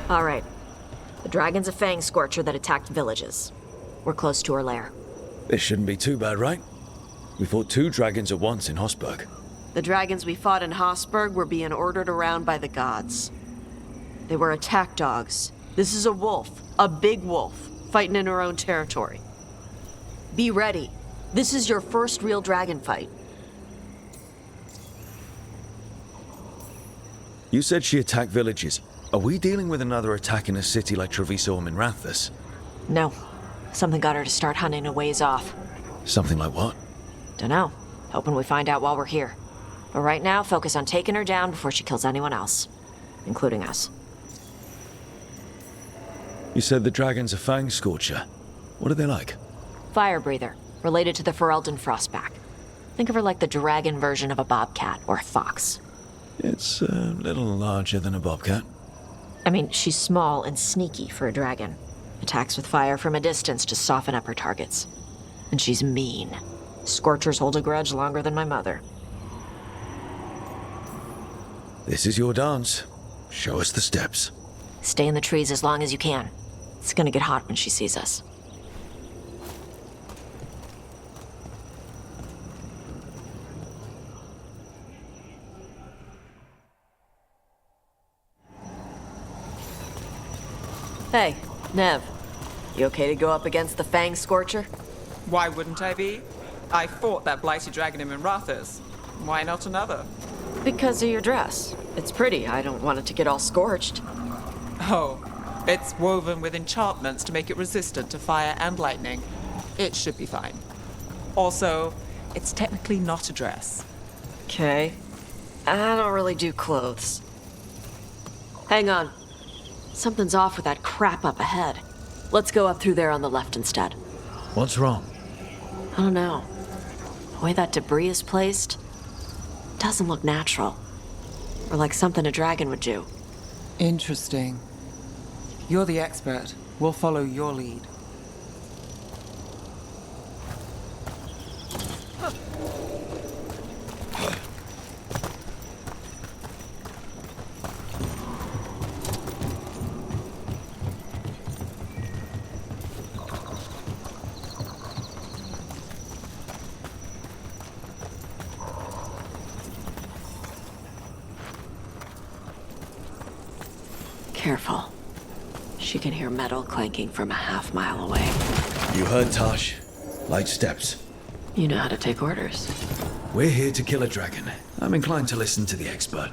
All right. The dragon's a Fangscorcher that attacked villages. We're close to her lair. This shouldn't be too bad, right? We fought 2 dragons at once in Hosberg. The dragons we fought in Hosberg were being ordered around by the gods. They were attack dogs. This is a wolf, a big wolf, fighting in her own territory. Be ready. This is your first real dragon fight. You said she attacked villages. Are we dealing with another attack in a city like Treviso or Minrathous? No. Something got her to start hunting a ways off. Something like what? Dunno. Hoping we find out while we're here. But right now, focus on taking her down before she kills anyone else. Including us. You said the dragon's a Fangscorcher. What are they like? Fire breather. Related to the Ferelden Frostback. Think of her like the dragon version of a bobcat or a fox. It's a little larger than a bobcat. I mean, she's small and sneaky for a dragon. Attacks with fire from a distance to soften up her targets. And she's mean. Scorchers hold a grudge longer than my mother. This is your dance. Show us the steps. Stay in the trees as long as you can. It's gonna get hot when she sees us. Hey, Neve. You okay to go up against the Fangscorcher? Why wouldn't I be? I fought that blighty dragon in Minrathous. Why not another? Because of your dress. It's pretty. I don't want it to get all scorched. Oh, it's woven with enchantments to make it resistant to fire and lightning. It should be fine. Also, it's technically not a dress. Okay. I don't really do clothes. Hang on. Something's off with that crap up ahead. Let's go up through there on the left instead. What's wrong? I don't know. The way that debris is placed doesn't look natural. Or like something a dragon would do. Interesting. You're the expert. We'll follow your lead. Careful. She can hear metal clanking from a half-mile away. You heard Taash. Light steps. You know how to take orders. We're here to kill a dragon. I'm inclined to listen to the expert.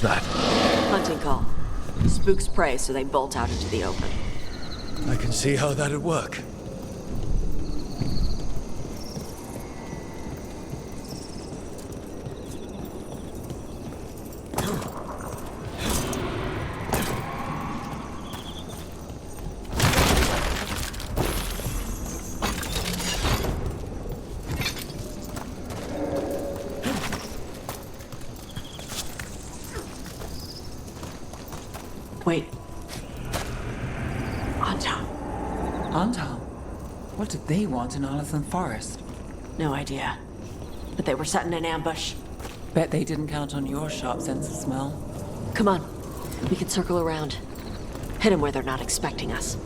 That? Hunting call. Spooks prey, so they bolt out into the open. I can see how that'd work. Wait. Antal. Antal? What did they want in Arlathan Forest? No idea. But they were setting an ambush. Bet they didn't count on your sharp sense of smell. Come on. We can circle around. Hit them where they're not expecting us.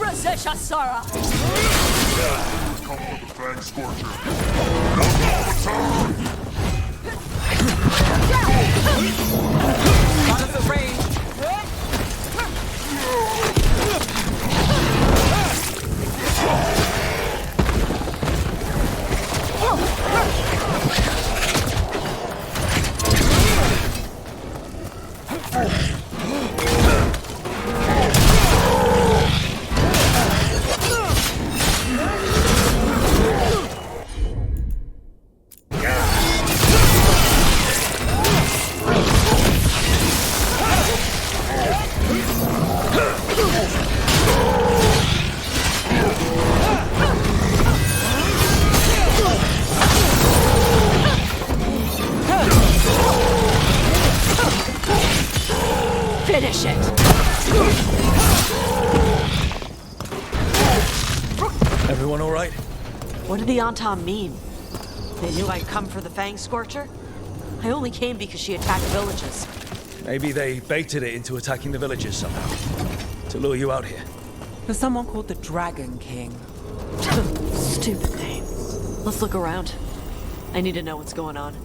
Predecessor! Come for the Fangscorcher. Out of the range. Finish it! Everyone all right? What did the Antam mean? They knew I'd come for the Fangscorcher? I only came because she attacked villages. Maybe they baited it into attacking the villagers somehow. To lure you out here. There's someone called the Dragon King. Stupid name. Let's look around. I need to know what's going on.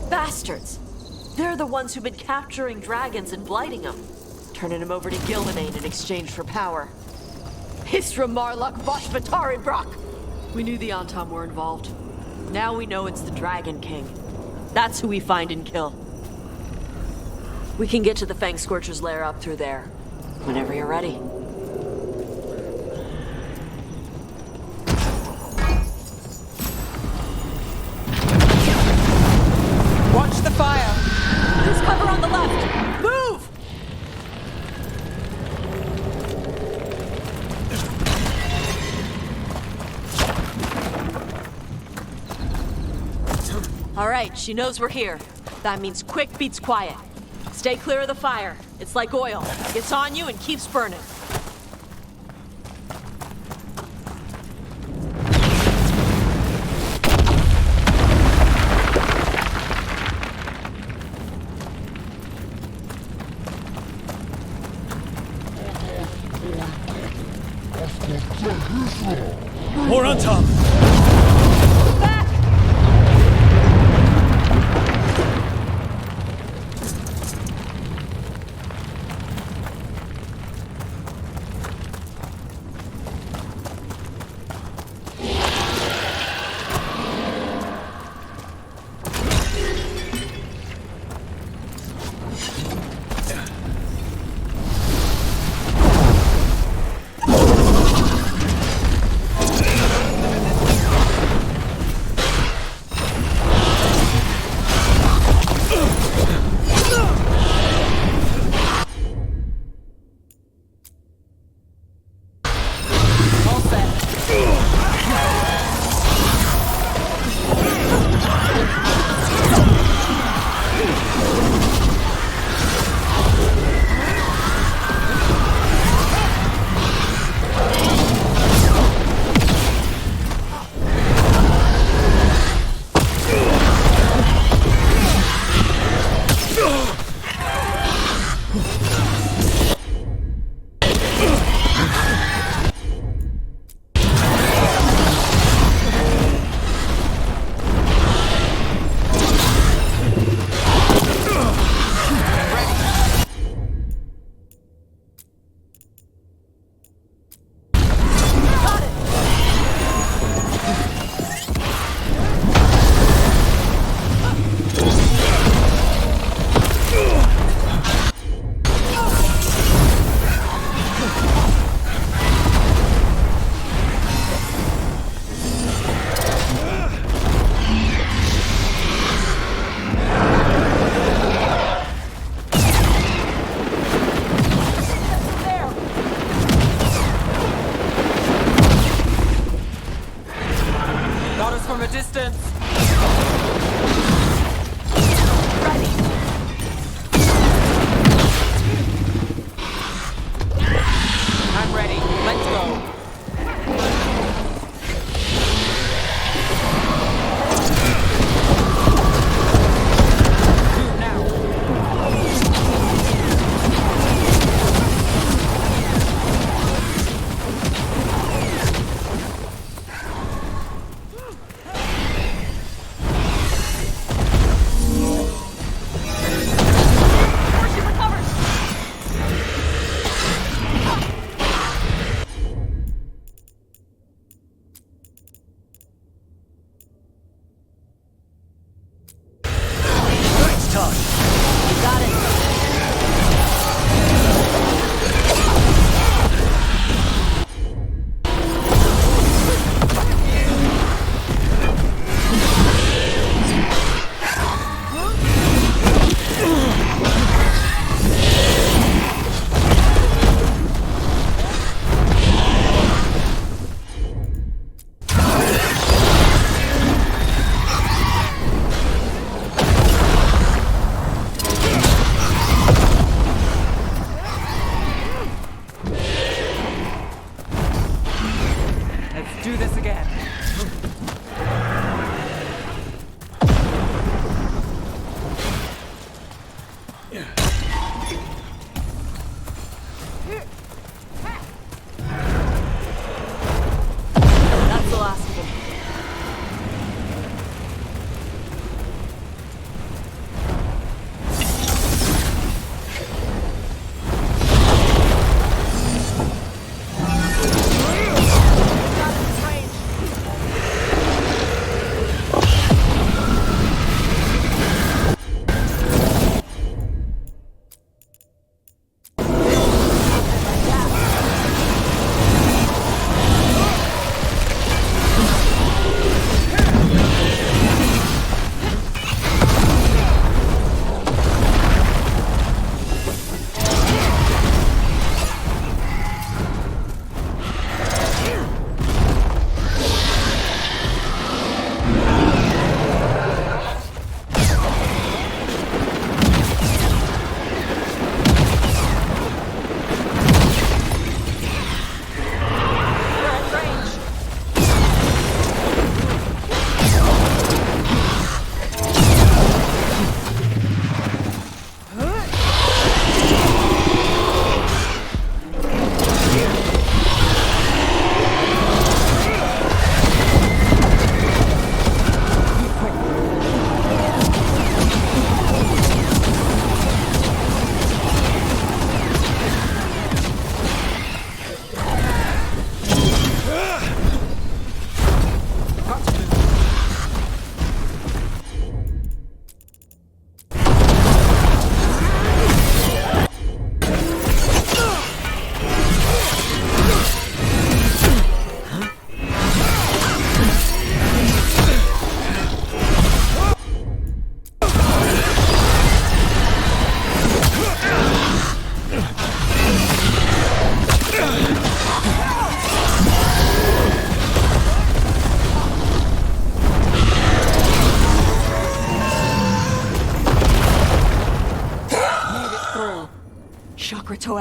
Bastards! They're the ones who've been capturing dragons and blighting them, turning them over to Gildanane in exchange for power. Hisra Marluk Voshvatari Brock! We knew the Antam were involved. Now we know it's the Dragon King. That's who we find and kill. We can get to the Fangscorcher's lair up through there, whenever you're ready. Watch the fire! There's cover on the left! Move! All right, she knows we're here. That means quick beats quiet. Stay clear of the fire. It's like oil. Gets on you and keeps burning. More on top! Back!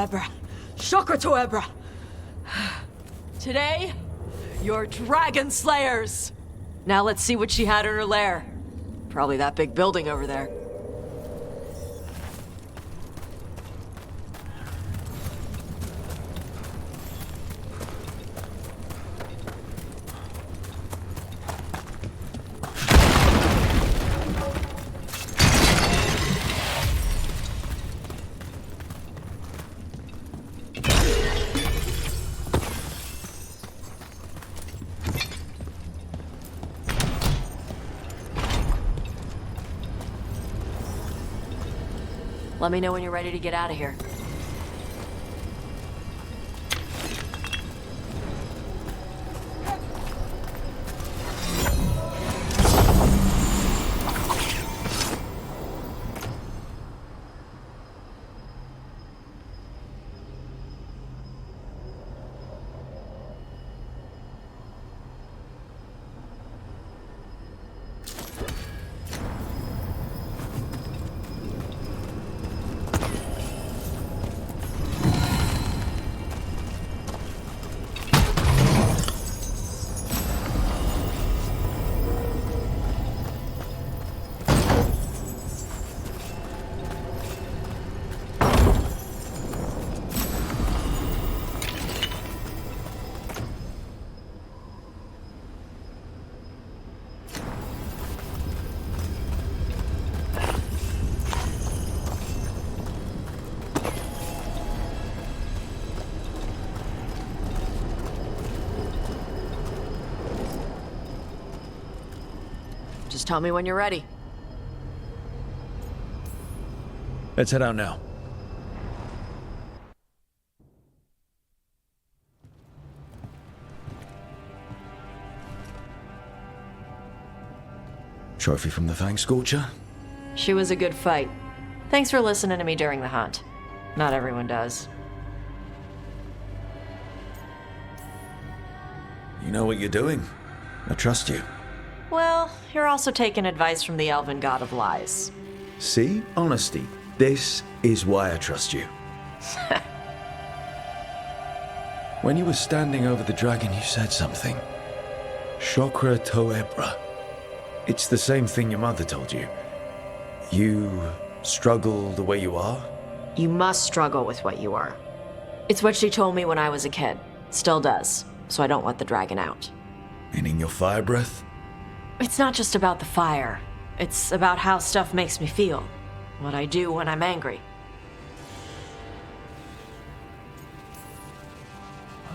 Ebra. Shokra to Ebra. Today, you're dragon slayers. Now let's see what she had in her lair. Probably that big building over there. Let me know when you're ready to get out of here. Just tell me when you're ready. Let's head out now. Trophy from the Fangscorcher? She was a good fight. Thanks for listening to me during the hunt. Not everyone does. You know what you're doing. I trust you. Well, you're also taking advice from the elven god of lies. See? Honesty. This is why I trust you. When you were standing over the dragon, you said something. Shokra to Ebra. It's the same thing your mother told you. You struggle the way you are? You must struggle with what you are. It's what she told me when I was a kid. Still does, so I don't let the dragon out. Meaning your fire breath? It's not just about the fire. It's about how stuff makes me feel. What I do when I'm angry.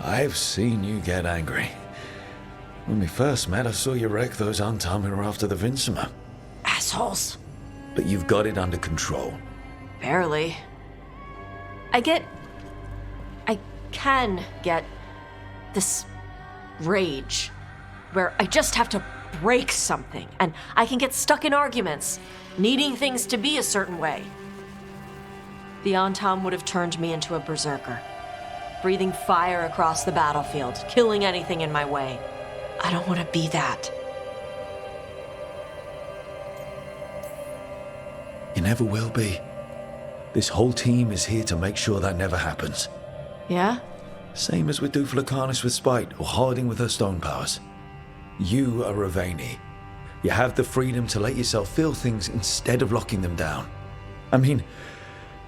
I've seen you get angry. When we first met, I saw you wreck those Antamir after the Vinsima. Assholes. But you've got it under control. Barely. I can get this rage where I just have to break something, and I can get stuck in arguments, needing things to be a certain way. The Antam would have turned me into a berserker, breathing fire across the battlefield, killing anything in my way. I don't want to be that. You never will be. This whole team is here to make sure that never happens. Yeah? Same as with Duflacanis with Spite, or Harding with her stone powers. You are Ravani. You have the freedom to let yourself feel things instead of locking them down. I mean,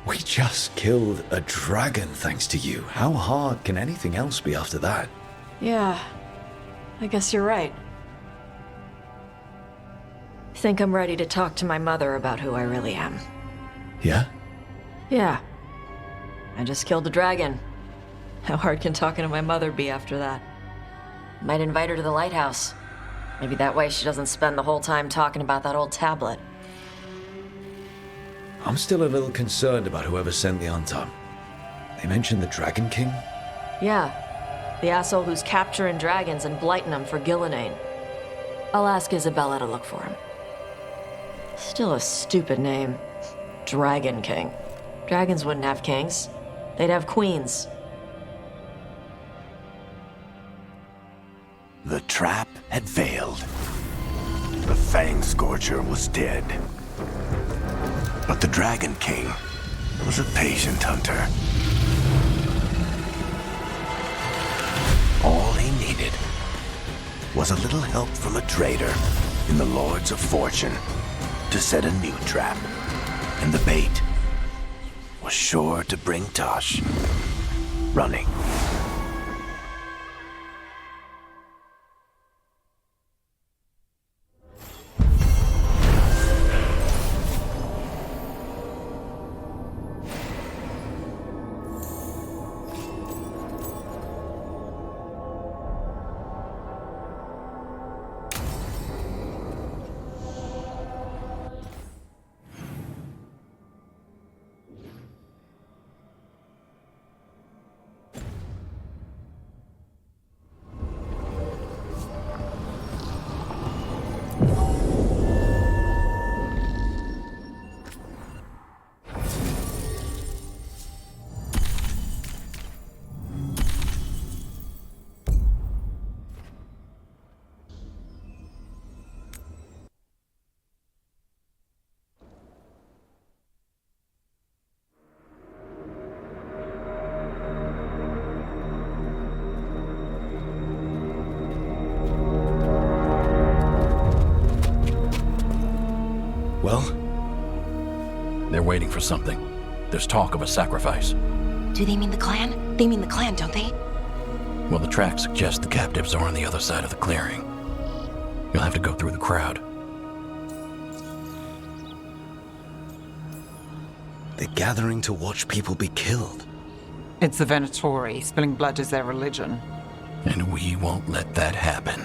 we just killed a dragon thanks to you. How hard can anything else be after that? Yeah, I guess you're right. I think I'm ready to talk to my mother about who I really am. Yeah? Yeah. I just killed a dragon. How hard can talking to my mother be after that? Might invite her to the lighthouse. Maybe that way she doesn't spend the whole time talking about that old tablet. I'm still a little concerned about whoever sent the Antam. They mentioned the Dragon King? Yeah. The asshole who's capturing dragons and blighting them for Gillenane. I'll ask Isabella to look for him. Still a stupid name. Dragon King. Dragons wouldn't have kings. They'd have queens. The trap had failed. The Fangscorcher was dead. But the Dragon King was a patient hunter. was a little help from a trader in the Lords of Fortune to set a new trap. And the bait was sure to bring Taash running. Well? They're waiting for something. There's talk of a sacrifice. Do they mean the clan? They mean the clan, don't they? Well, the tracks suggest the captives are on the other side of the clearing. You'll have to go through the crowd. They're gathering to watch people be killed. It's the Venatori. Spilling blood is their religion. And we won't let that happen.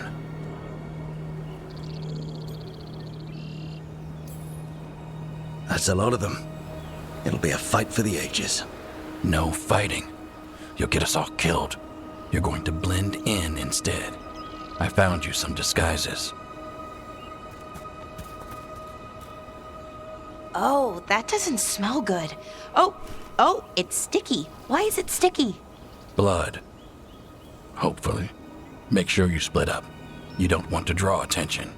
That's a lot of them. It'll be a fight for the ages. No fighting. You'll get us all killed. You're going to blend in instead. I found you some disguises. Oh, that doesn't smell good. Oh, it's sticky. Why is it sticky? Blood. Hopefully. Make sure you split up. You don't want to draw attention.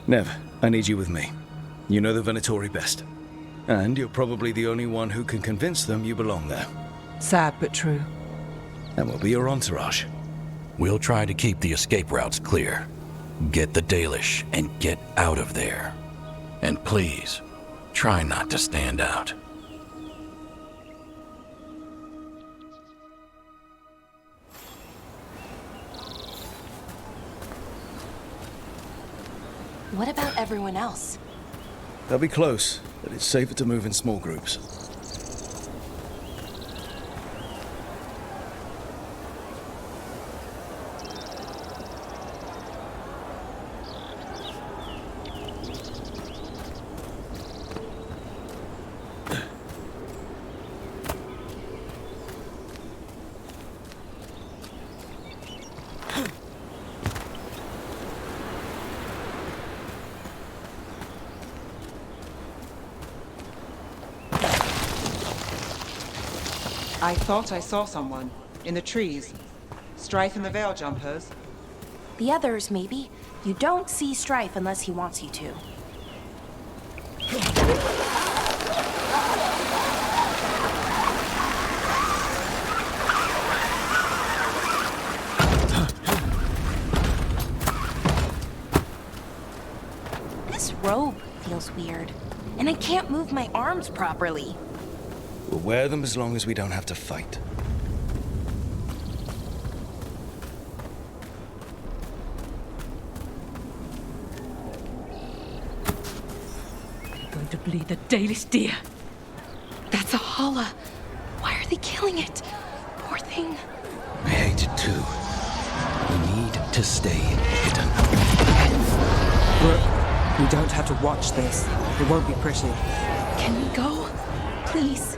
Neve, I need you with me. You know the Venatori best. And you're probably the only one who can convince them you belong there. Sad but true. And we'll be your entourage. We'll try to keep the escape routes clear. Get the Dalish and get out of there. And please, try not to stand out. What about everyone else? They'll be close, but it's safer to move in small groups. I thought I saw someone. In the trees. Strife and the Veil Jumpers. The others, maybe. You don't see Strife unless he wants you to. This robe feels weird. And I can't move my arms properly. We'll wear them as long as we don't have to fight. They're going to bleed the Dalish deer. That's a holla. Why are they killing it? Poor thing. I hate it too. We need to stay hidden. Rook, we don't have to watch this. It won't be pretty. Can we go? Please.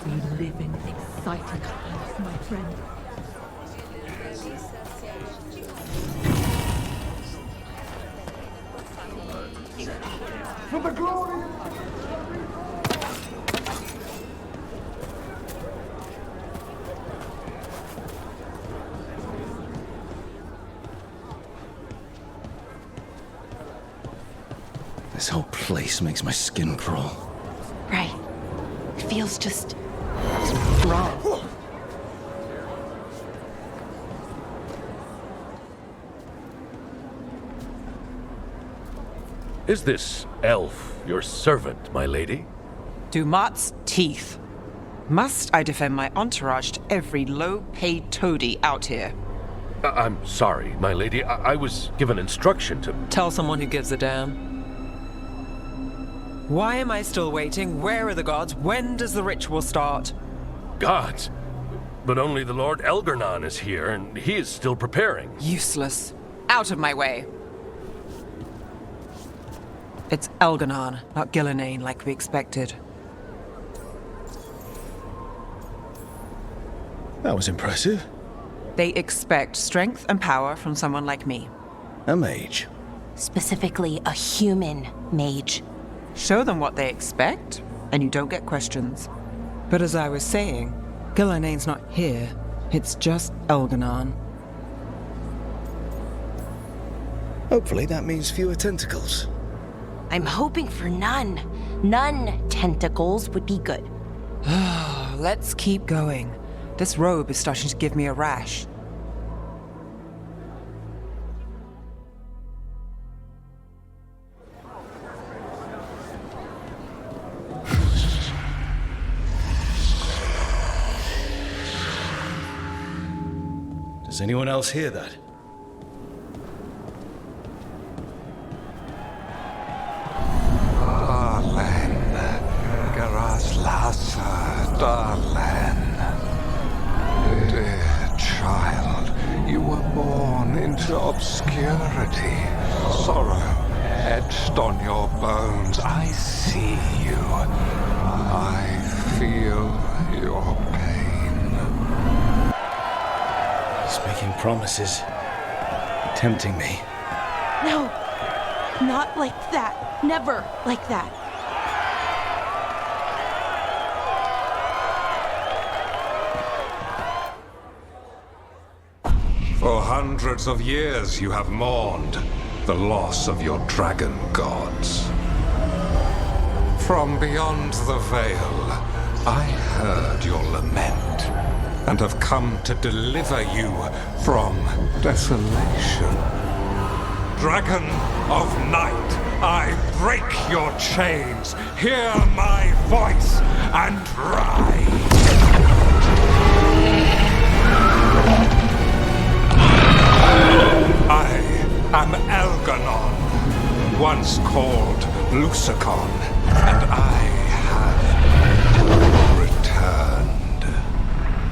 We live in exciting times, my friend. For the glory! This whole place makes my skin crawl. Right. It feels just wrong. Is this elf your servant, my lady? Dumat's teeth. Must I defend my entourage to every low-paid toady out here? I'm sorry, my lady. I was given instruction to... Tell someone who gives a damn. Why am I still waiting? Where are the gods? When does the ritual start? Gods? But only the Lord Elgarnon is here, and he is still preparing. Useless. Out of my way. It's Elgarnon, not Gillenane, like we expected. That was impressive. They expect strength and power from someone like me. A mage. Specifically, a human mage. Show them what they expect, and you don't get questions. But as I was saying, Gillenane's not here. It's just Elgarnon. Hopefully that means fewer tentacles. I'm hoping for none. None tentacles would be good. Let's keep going. This robe is starting to give me a rash. Does anyone else hear that? Dear child, you were born into obscurity. Sorrow etched on your bones. I see you. I feel your pain. He's making promises. Tempting me. No, not like that. Never like that. For hundreds of years you have mourned the loss of your dragon gods. From beyond the veil, I heard your lament and have come to deliver you from desolation. Dragon of night, I break your chains. Hear my voice and ride. I am Elgarnon, once called Lucicon, and I have returned.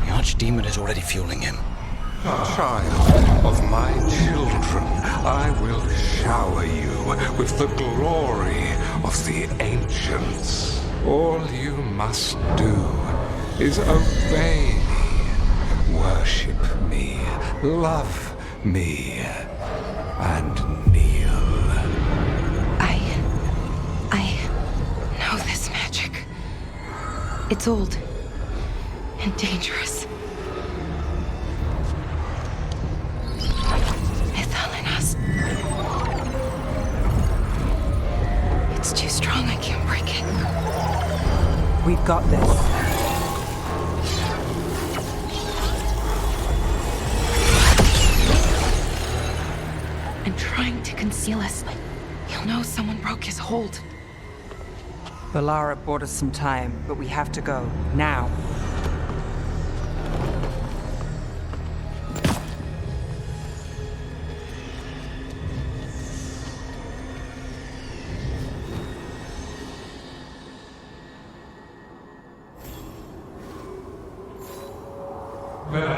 The Archdemon is already fueling him. Child of my children, I will shower you with the glory of the ancients. All you must do is obey me, worship me, love me, and kneel. I know this magic. It's old and dangerous. It's too strong, I can't break it. We've got this. I'm trying to conceal us, but he'll know someone broke his hold. Valara bought us some time, but we have to go. Now.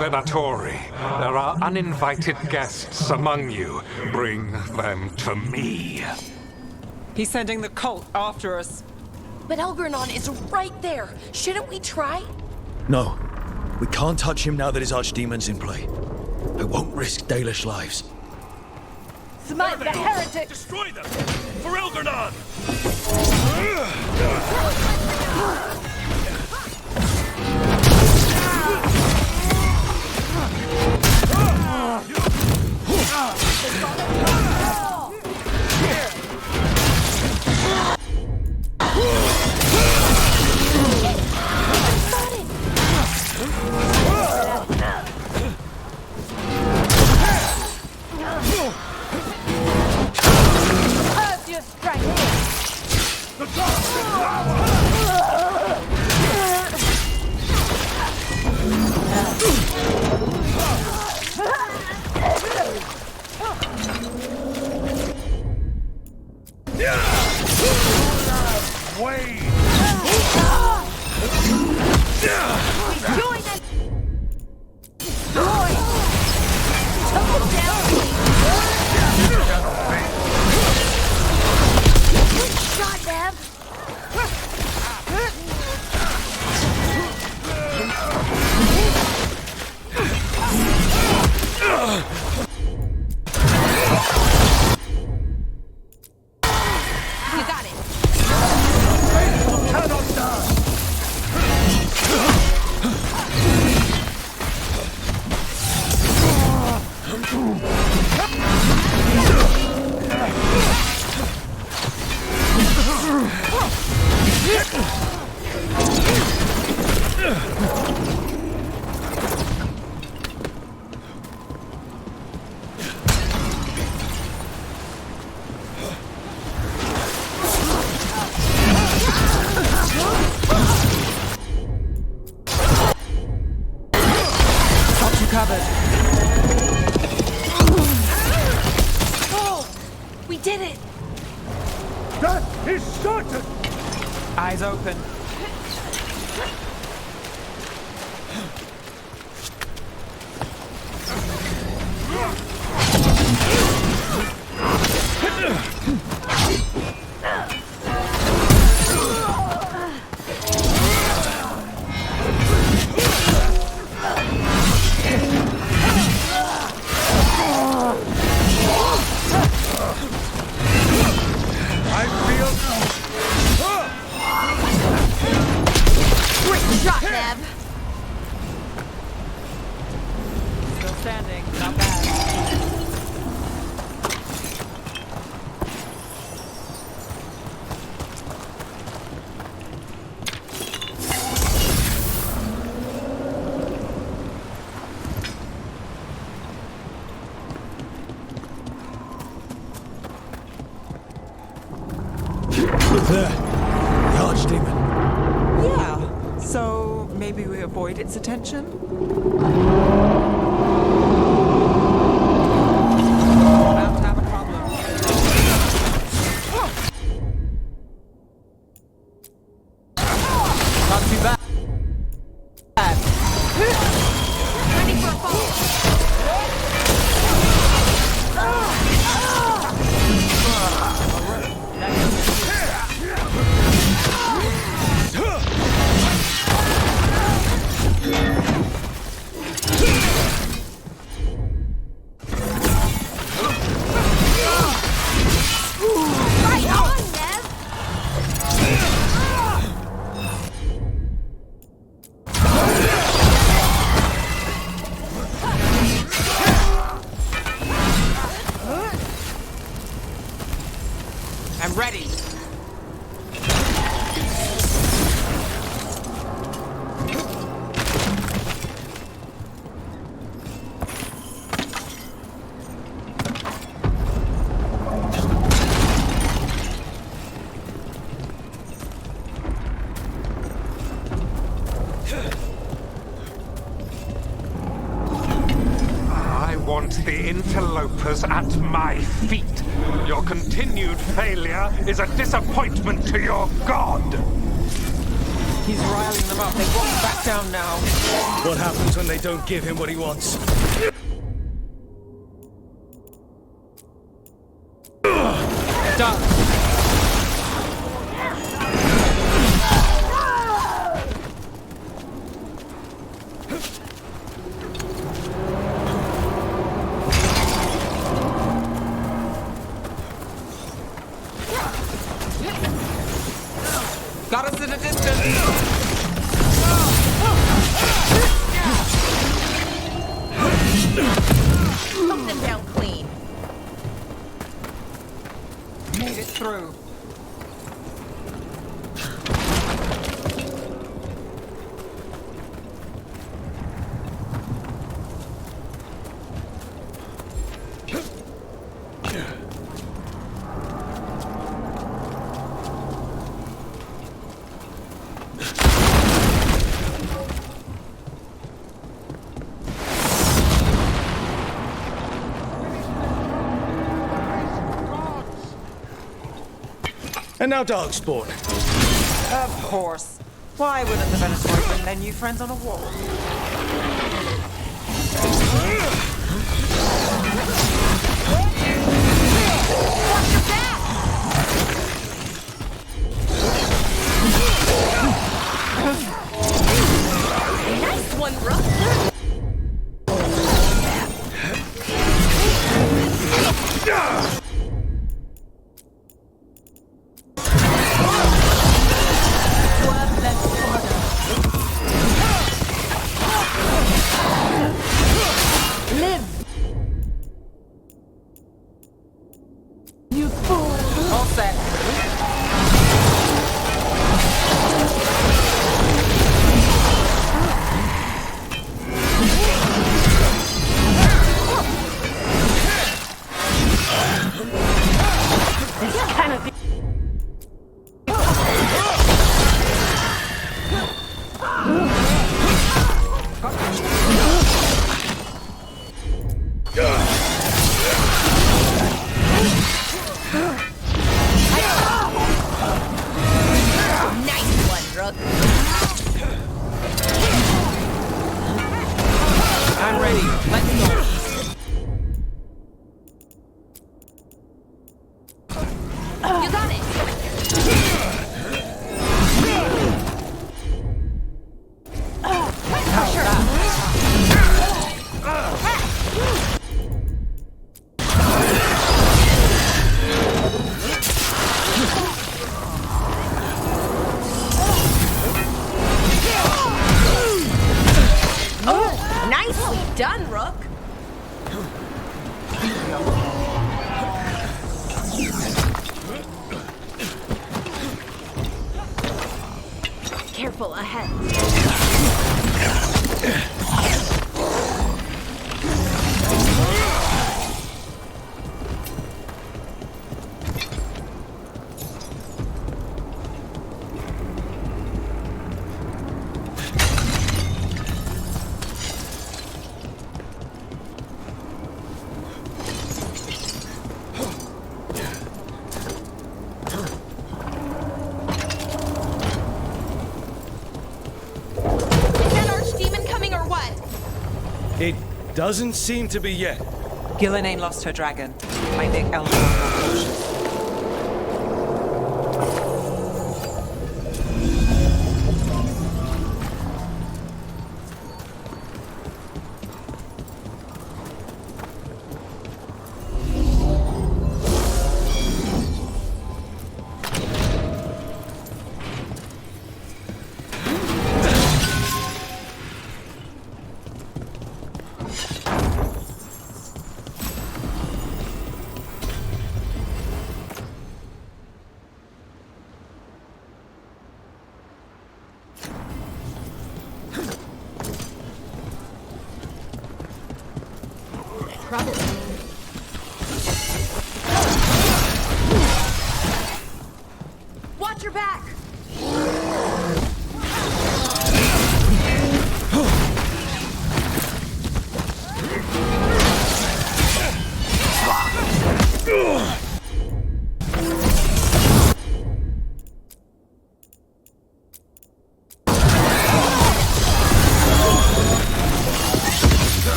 Venatori, there are uninvited guests among you. Bring them to me. He's sending the cult after us. But Elgarnon is right there. Shouldn't we try? No. We can't touch him now that his archdemon's in play. I won't risk Dalish lives. Smite the heretic! Destroy them! For Elgarnon! blade! Join us! Boy! Took him down! Good shot, Neve! You got it! Cannot die! Got you covered. Oh! We did it! That is certain! Eyes open. Great shot, Neve! Still standing. Not bad. Look there. The Archdemon. Yeah. So maybe we avoid its attention? About to have a problem. Not too bad. Ready for a fall! Right on, Neve! I'm ready. I want the interlopers at my feet. Your continued failure is a disappointment to your god. He's riling them up. They won't back down now. What happens when they don't give him what he wants? Done. Got us at a distance. Put them down clean. Made it through. And now Darkspawn. Of course. Why wouldn't the Venator bring their new friends on a walk? Watch your back! Nice one, Rook. Live! You fool! All set. This kind of thing. Nice one, Rook. I'm ready. Let's go. You got it. Oh, nicely done, Rook. Careful ahead. It doesn't seem to be yet. Gillen ain't lost her dragon. Might make elven more cautious. Trouble. Watch your back!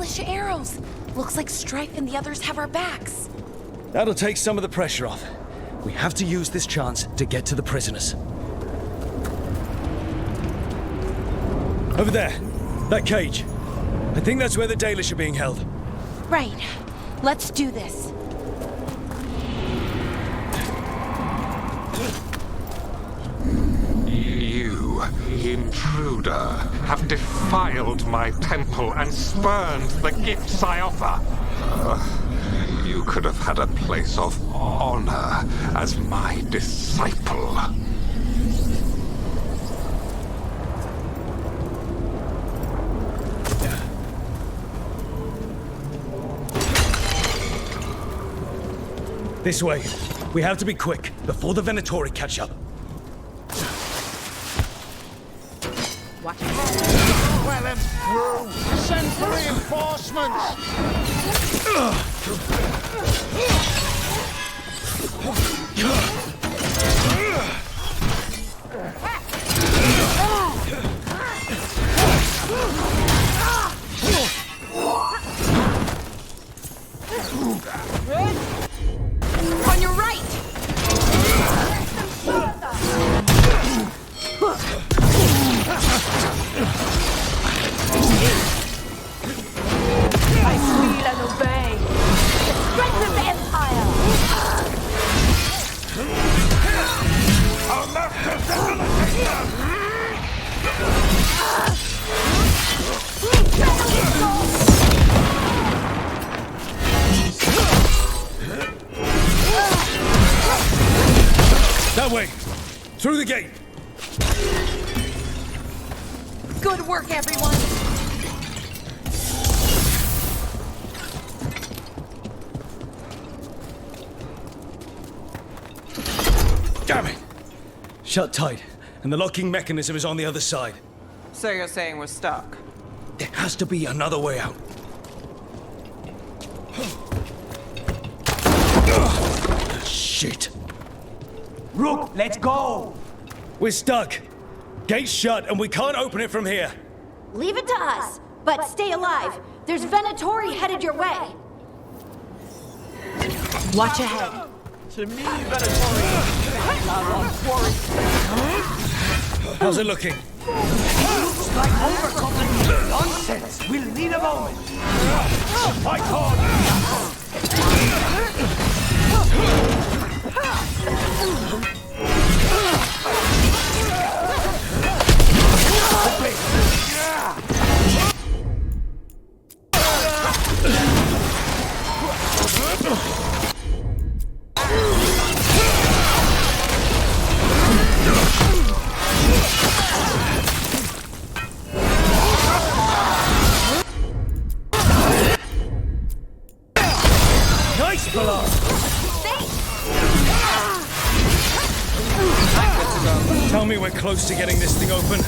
Dalish arrows. Looks like Strife and the others have our backs. That'll take some of the pressure off. We have to use this chance to get to the prisoners. Over there. That cage. I think that's where the Dalish are being held. Right. Let's do this. You, intruder, have defiled my temple and spurned the gifts I offer. You could have had a place of honor as my disciple. This way. We have to be quick, before the Venatori catch up. Watch Well and through! Send for reinforcements! On your right! I squeal and obey. Strength of Empire! Our master facilitator! That way! Through the gate! Good work, everyone! Damn it! Shut tight, and the locking mechanism is on the other side. So you're saying we're stuck? There has to be another way out. Shit! Rook, let's go! We're stuck! Gate's shut, and we can't open it from here! Leave it to us, but stay alive. There's Venatori headed your way. Watch ahead. To me, Venatori! How's it looking? Looks like overcomplicated nonsense! We'll need a moment! Fight hard! Nice, Pilar! Tell me we're close to getting this thing open.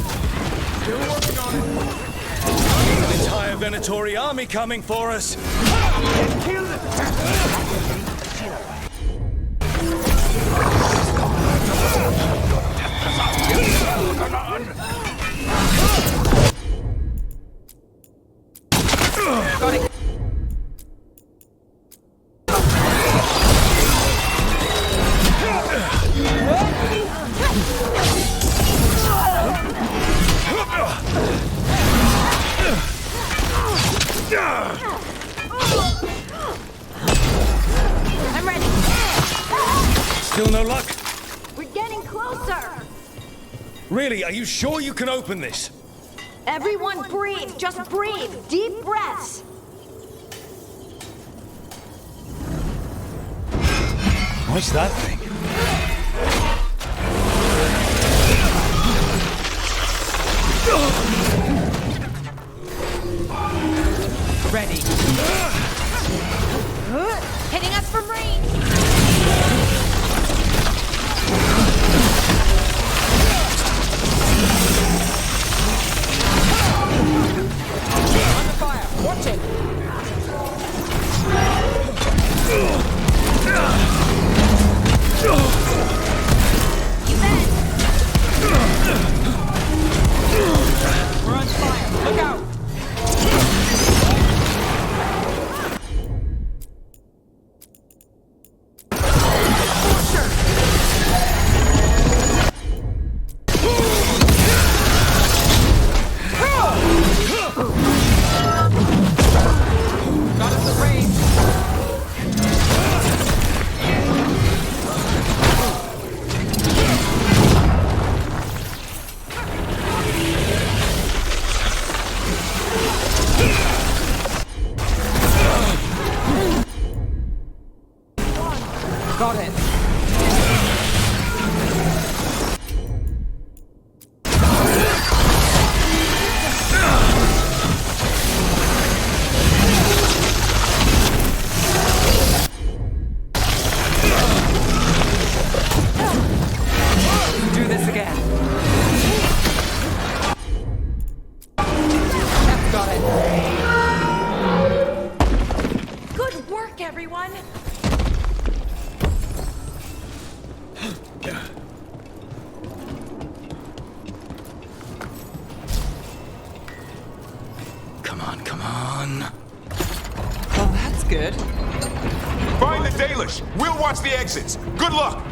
Still working on it. An entire Venatori army coming for us! Kill it! Got it. I'm ready. Still no luck? We're getting closer. Really, are you sure you can open this? Everyone breathe. Just breathe. Deep breaths. What's that thing? Ready. Hitting us from range! Under fire. Watch it. We're on fire. Look out. Got it. Do this again. That's got it. Good work, everyone! Come on, come on. Well, that's good. Find the Dalish! We'll watch the exits! Good luck!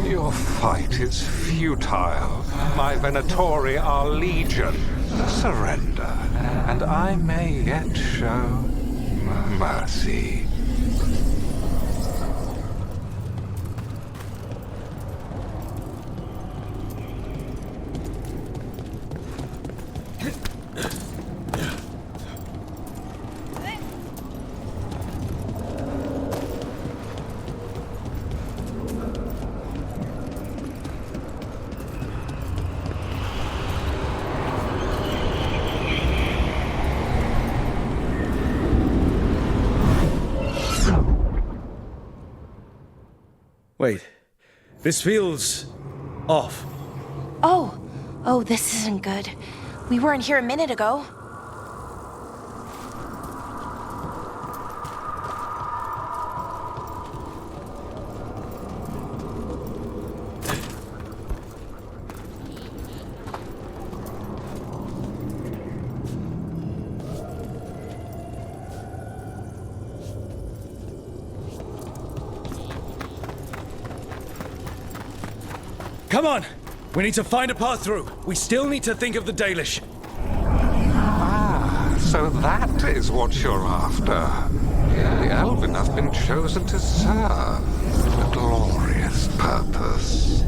Your fight is futile. My Venatori are legion. Surrender, and I may yet show mercy. Wait. This feels off. Oh, this isn't good. We weren't here a minute ago. Come on! We need to find a path through. We still need to think of the Dalish. Ah, so that is what you're after. The elven have been chosen to serve a glorious purpose.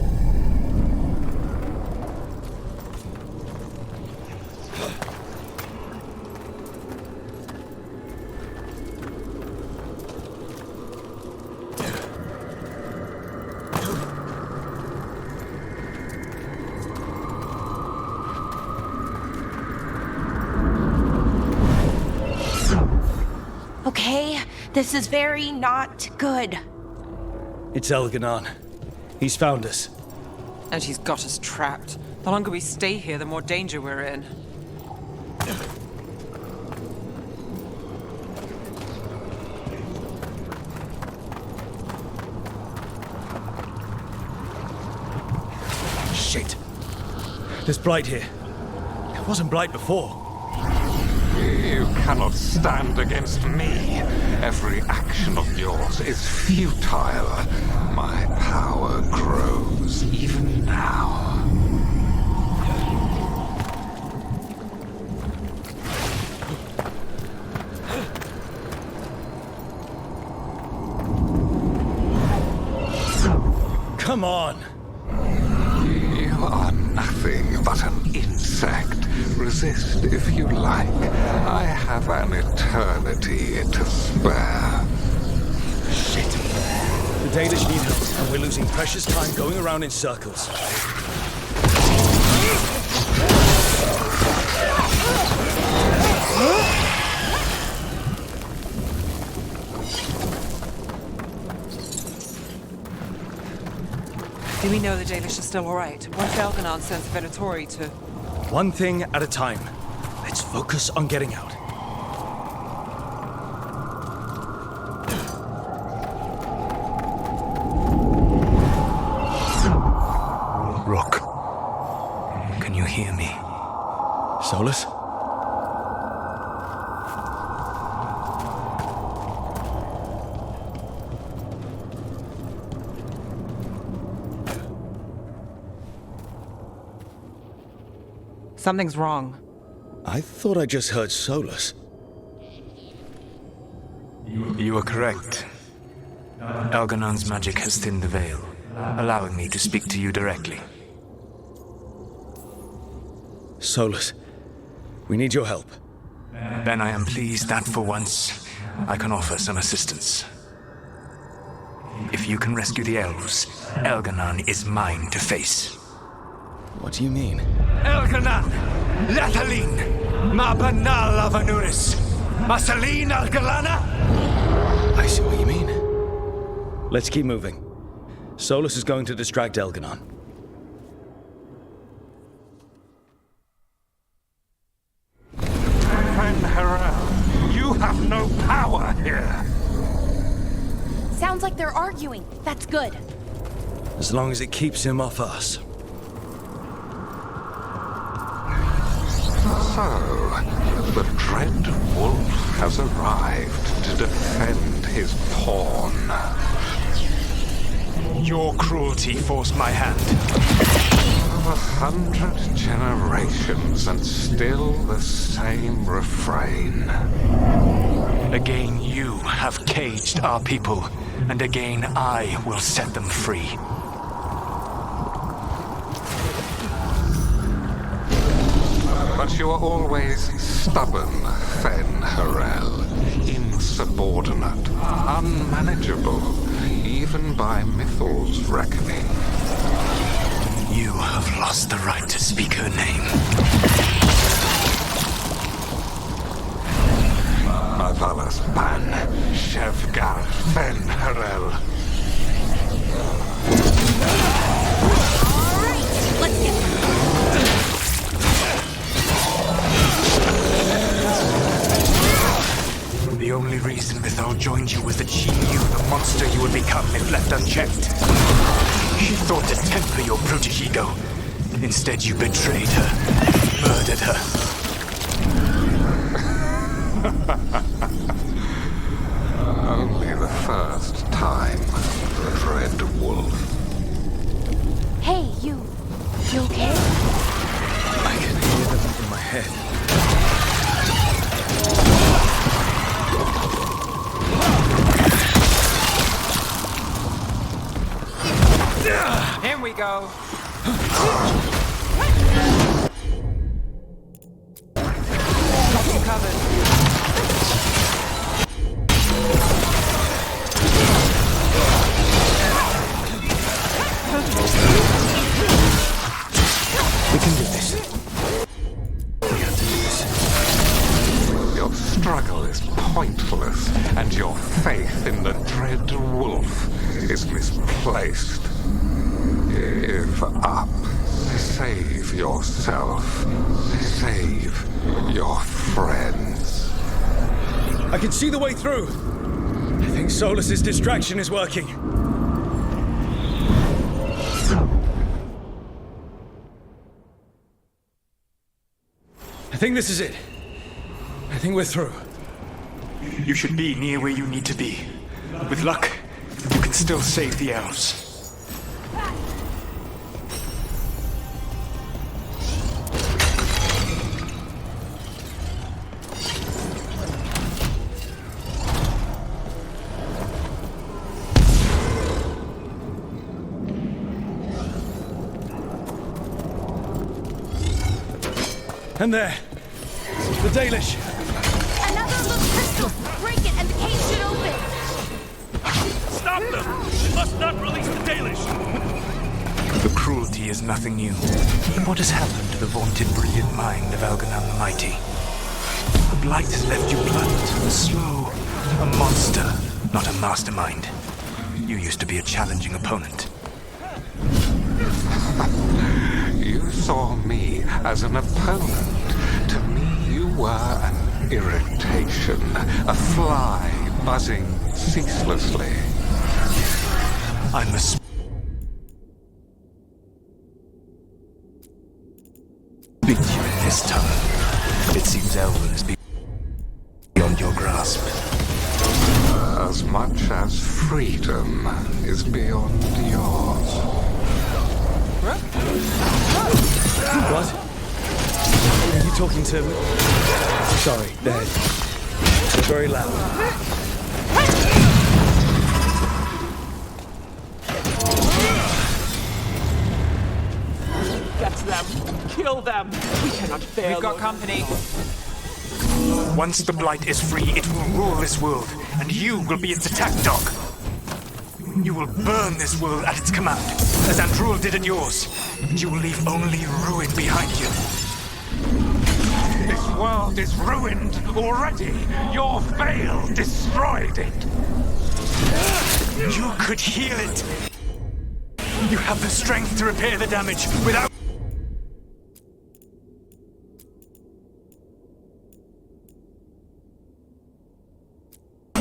Okay, this is very not good. It's Elganon. He's found us. And he's got us trapped. The longer we stay here, the more danger we're in. Shit! There's blight here. There wasn't blight before. You cannot stand against me. Every action of yours is futile. My power grows even now. Come on! You are nothing but an insect. Resist if you like. I have an eternity to spare. Shit. The Dalish need help, and we're losing precious time going around in circles. Do we know the Dalish are still alright? What if Elganon sends Venatori to... One thing at a time. Let's focus on getting out. Rook, can you hear me? Solas? Something's wrong. I thought I just heard Solas. You are correct. Elganon's magic has thinned the veil, allowing me to speak to you directly. Solas, we need your help. Then I am pleased that for once, I can offer some assistance. If you can rescue the elves, Elganon is mine to face. What do you mean? Elganon! Lethalin! Ma banal avanuris! Masalin Algalana! I see what you mean. Let's keep moving. Solas is going to distract Elganon. Fen'Harel, you have no power here. Sounds like they're arguing. That's good. As long as it keeps him off us. So, the dread wolf has arrived to defend his pawn. Your cruelty forced my hand. 100 generations and still the same refrain. Again you have caged our people, and again I will set them free. But you are always stubborn, Fen'Harel. Insubordinate, unmanageable, even by Mythal's reckoning. You have lost the right to speak her name. Avalas Ban, Shevgar Fen'Harel. Alright, let's get The only reason Mythal joined you was that she knew the monster you would become if left unchecked. She thought to temper your protege-ego. Instead, you betrayed her, murdered her. Only the first time, the dread wolf. Hey, you okay? I can hear them in my head. Here we go. Got you covered. We can do this. We have to do this. Your struggle is pointless, and your faith in the dread wolf is misplaced. Give up. Save yourself. Save your friends. I can see the way through. I think Solas's distraction is working. I think this is it. I think we're through. You should be near where you need to be. With luck, you can still save the elves. And there. The Dalish. Another little crystal! Break it and the cage should open! Stop them! We must not release the Dalish! The cruelty is nothing new. But what has happened to the vaunted brilliant mind of Elganon the Mighty? The blight has left you blunt, slow, a monster, not a mastermind. You used to be a challenging opponent. You saw me as an opponent. To me, you were an irritation, a fly buzzing ceaselessly. I must speak to you in this tongue. It seems elven is beyond your grasp. As much as freedom is beyond yours. What? What are you talking talking to? Sorry, they're very loud. Get them! Kill them! We cannot fail. We've got company. Once the Blight is free, it will rule this world, and you will be its attack dog. You will burn this world at its command, as Andrul did at yours, and you will leave only ruin behind you. This world is ruined already. Your veil destroyed it. You could heal it. You have the strength to repair the damage without...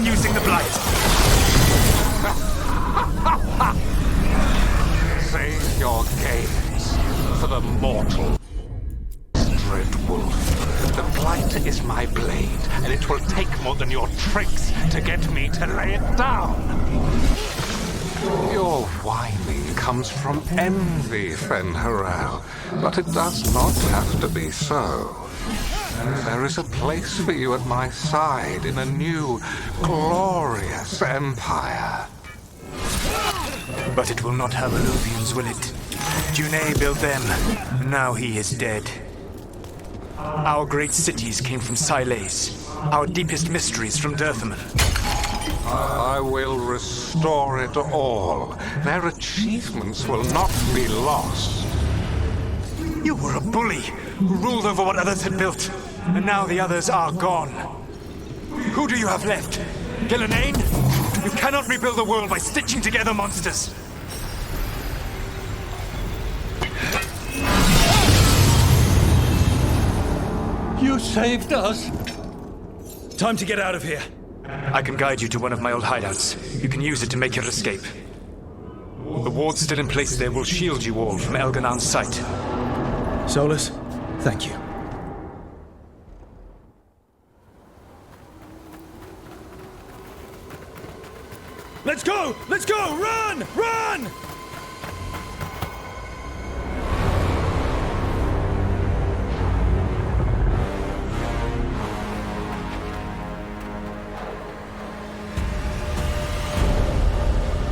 using the Blight. Save your games for the mortal. Dread Wolf. The Blight is my blade, and it will take more than your tricks to get me to lay it down. Your whining comes from envy, Fen'Harel, but it does not have to be so. There is a place for you at my side in a new, glorious empire. But it will not have Eluvians, will it? Qunari built them, and now he is dead. Our great cities came from Siles, our deepest mysteries from Dirthaman. I will restore it all. Their achievements will not be lost. You were a bully who ruled over what others had built, and now the others are gone. Who do you have left? Gillenane? You cannot rebuild the world by stitching together monsters. You saved us. Time to get out of here. I can guide you to one of my old hideouts. You can use it to make your escape. The wards still in place there will shield you all from Elganan's sight. Solas, thank you. Let's go! Let's go! Run! Run!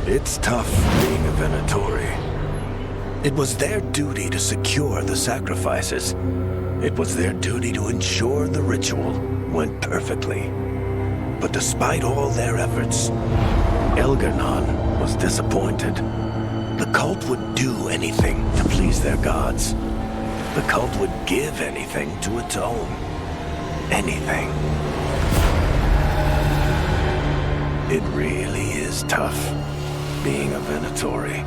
It's tough being a Venatori. It was their duty to secure the sacrifices. It was their duty to ensure the ritual went perfectly. But despite all their efforts, Elganan was disappointed. The cult would do anything to please their gods. The cult would give anything to atone. Anything. It really is tough being a Venatori.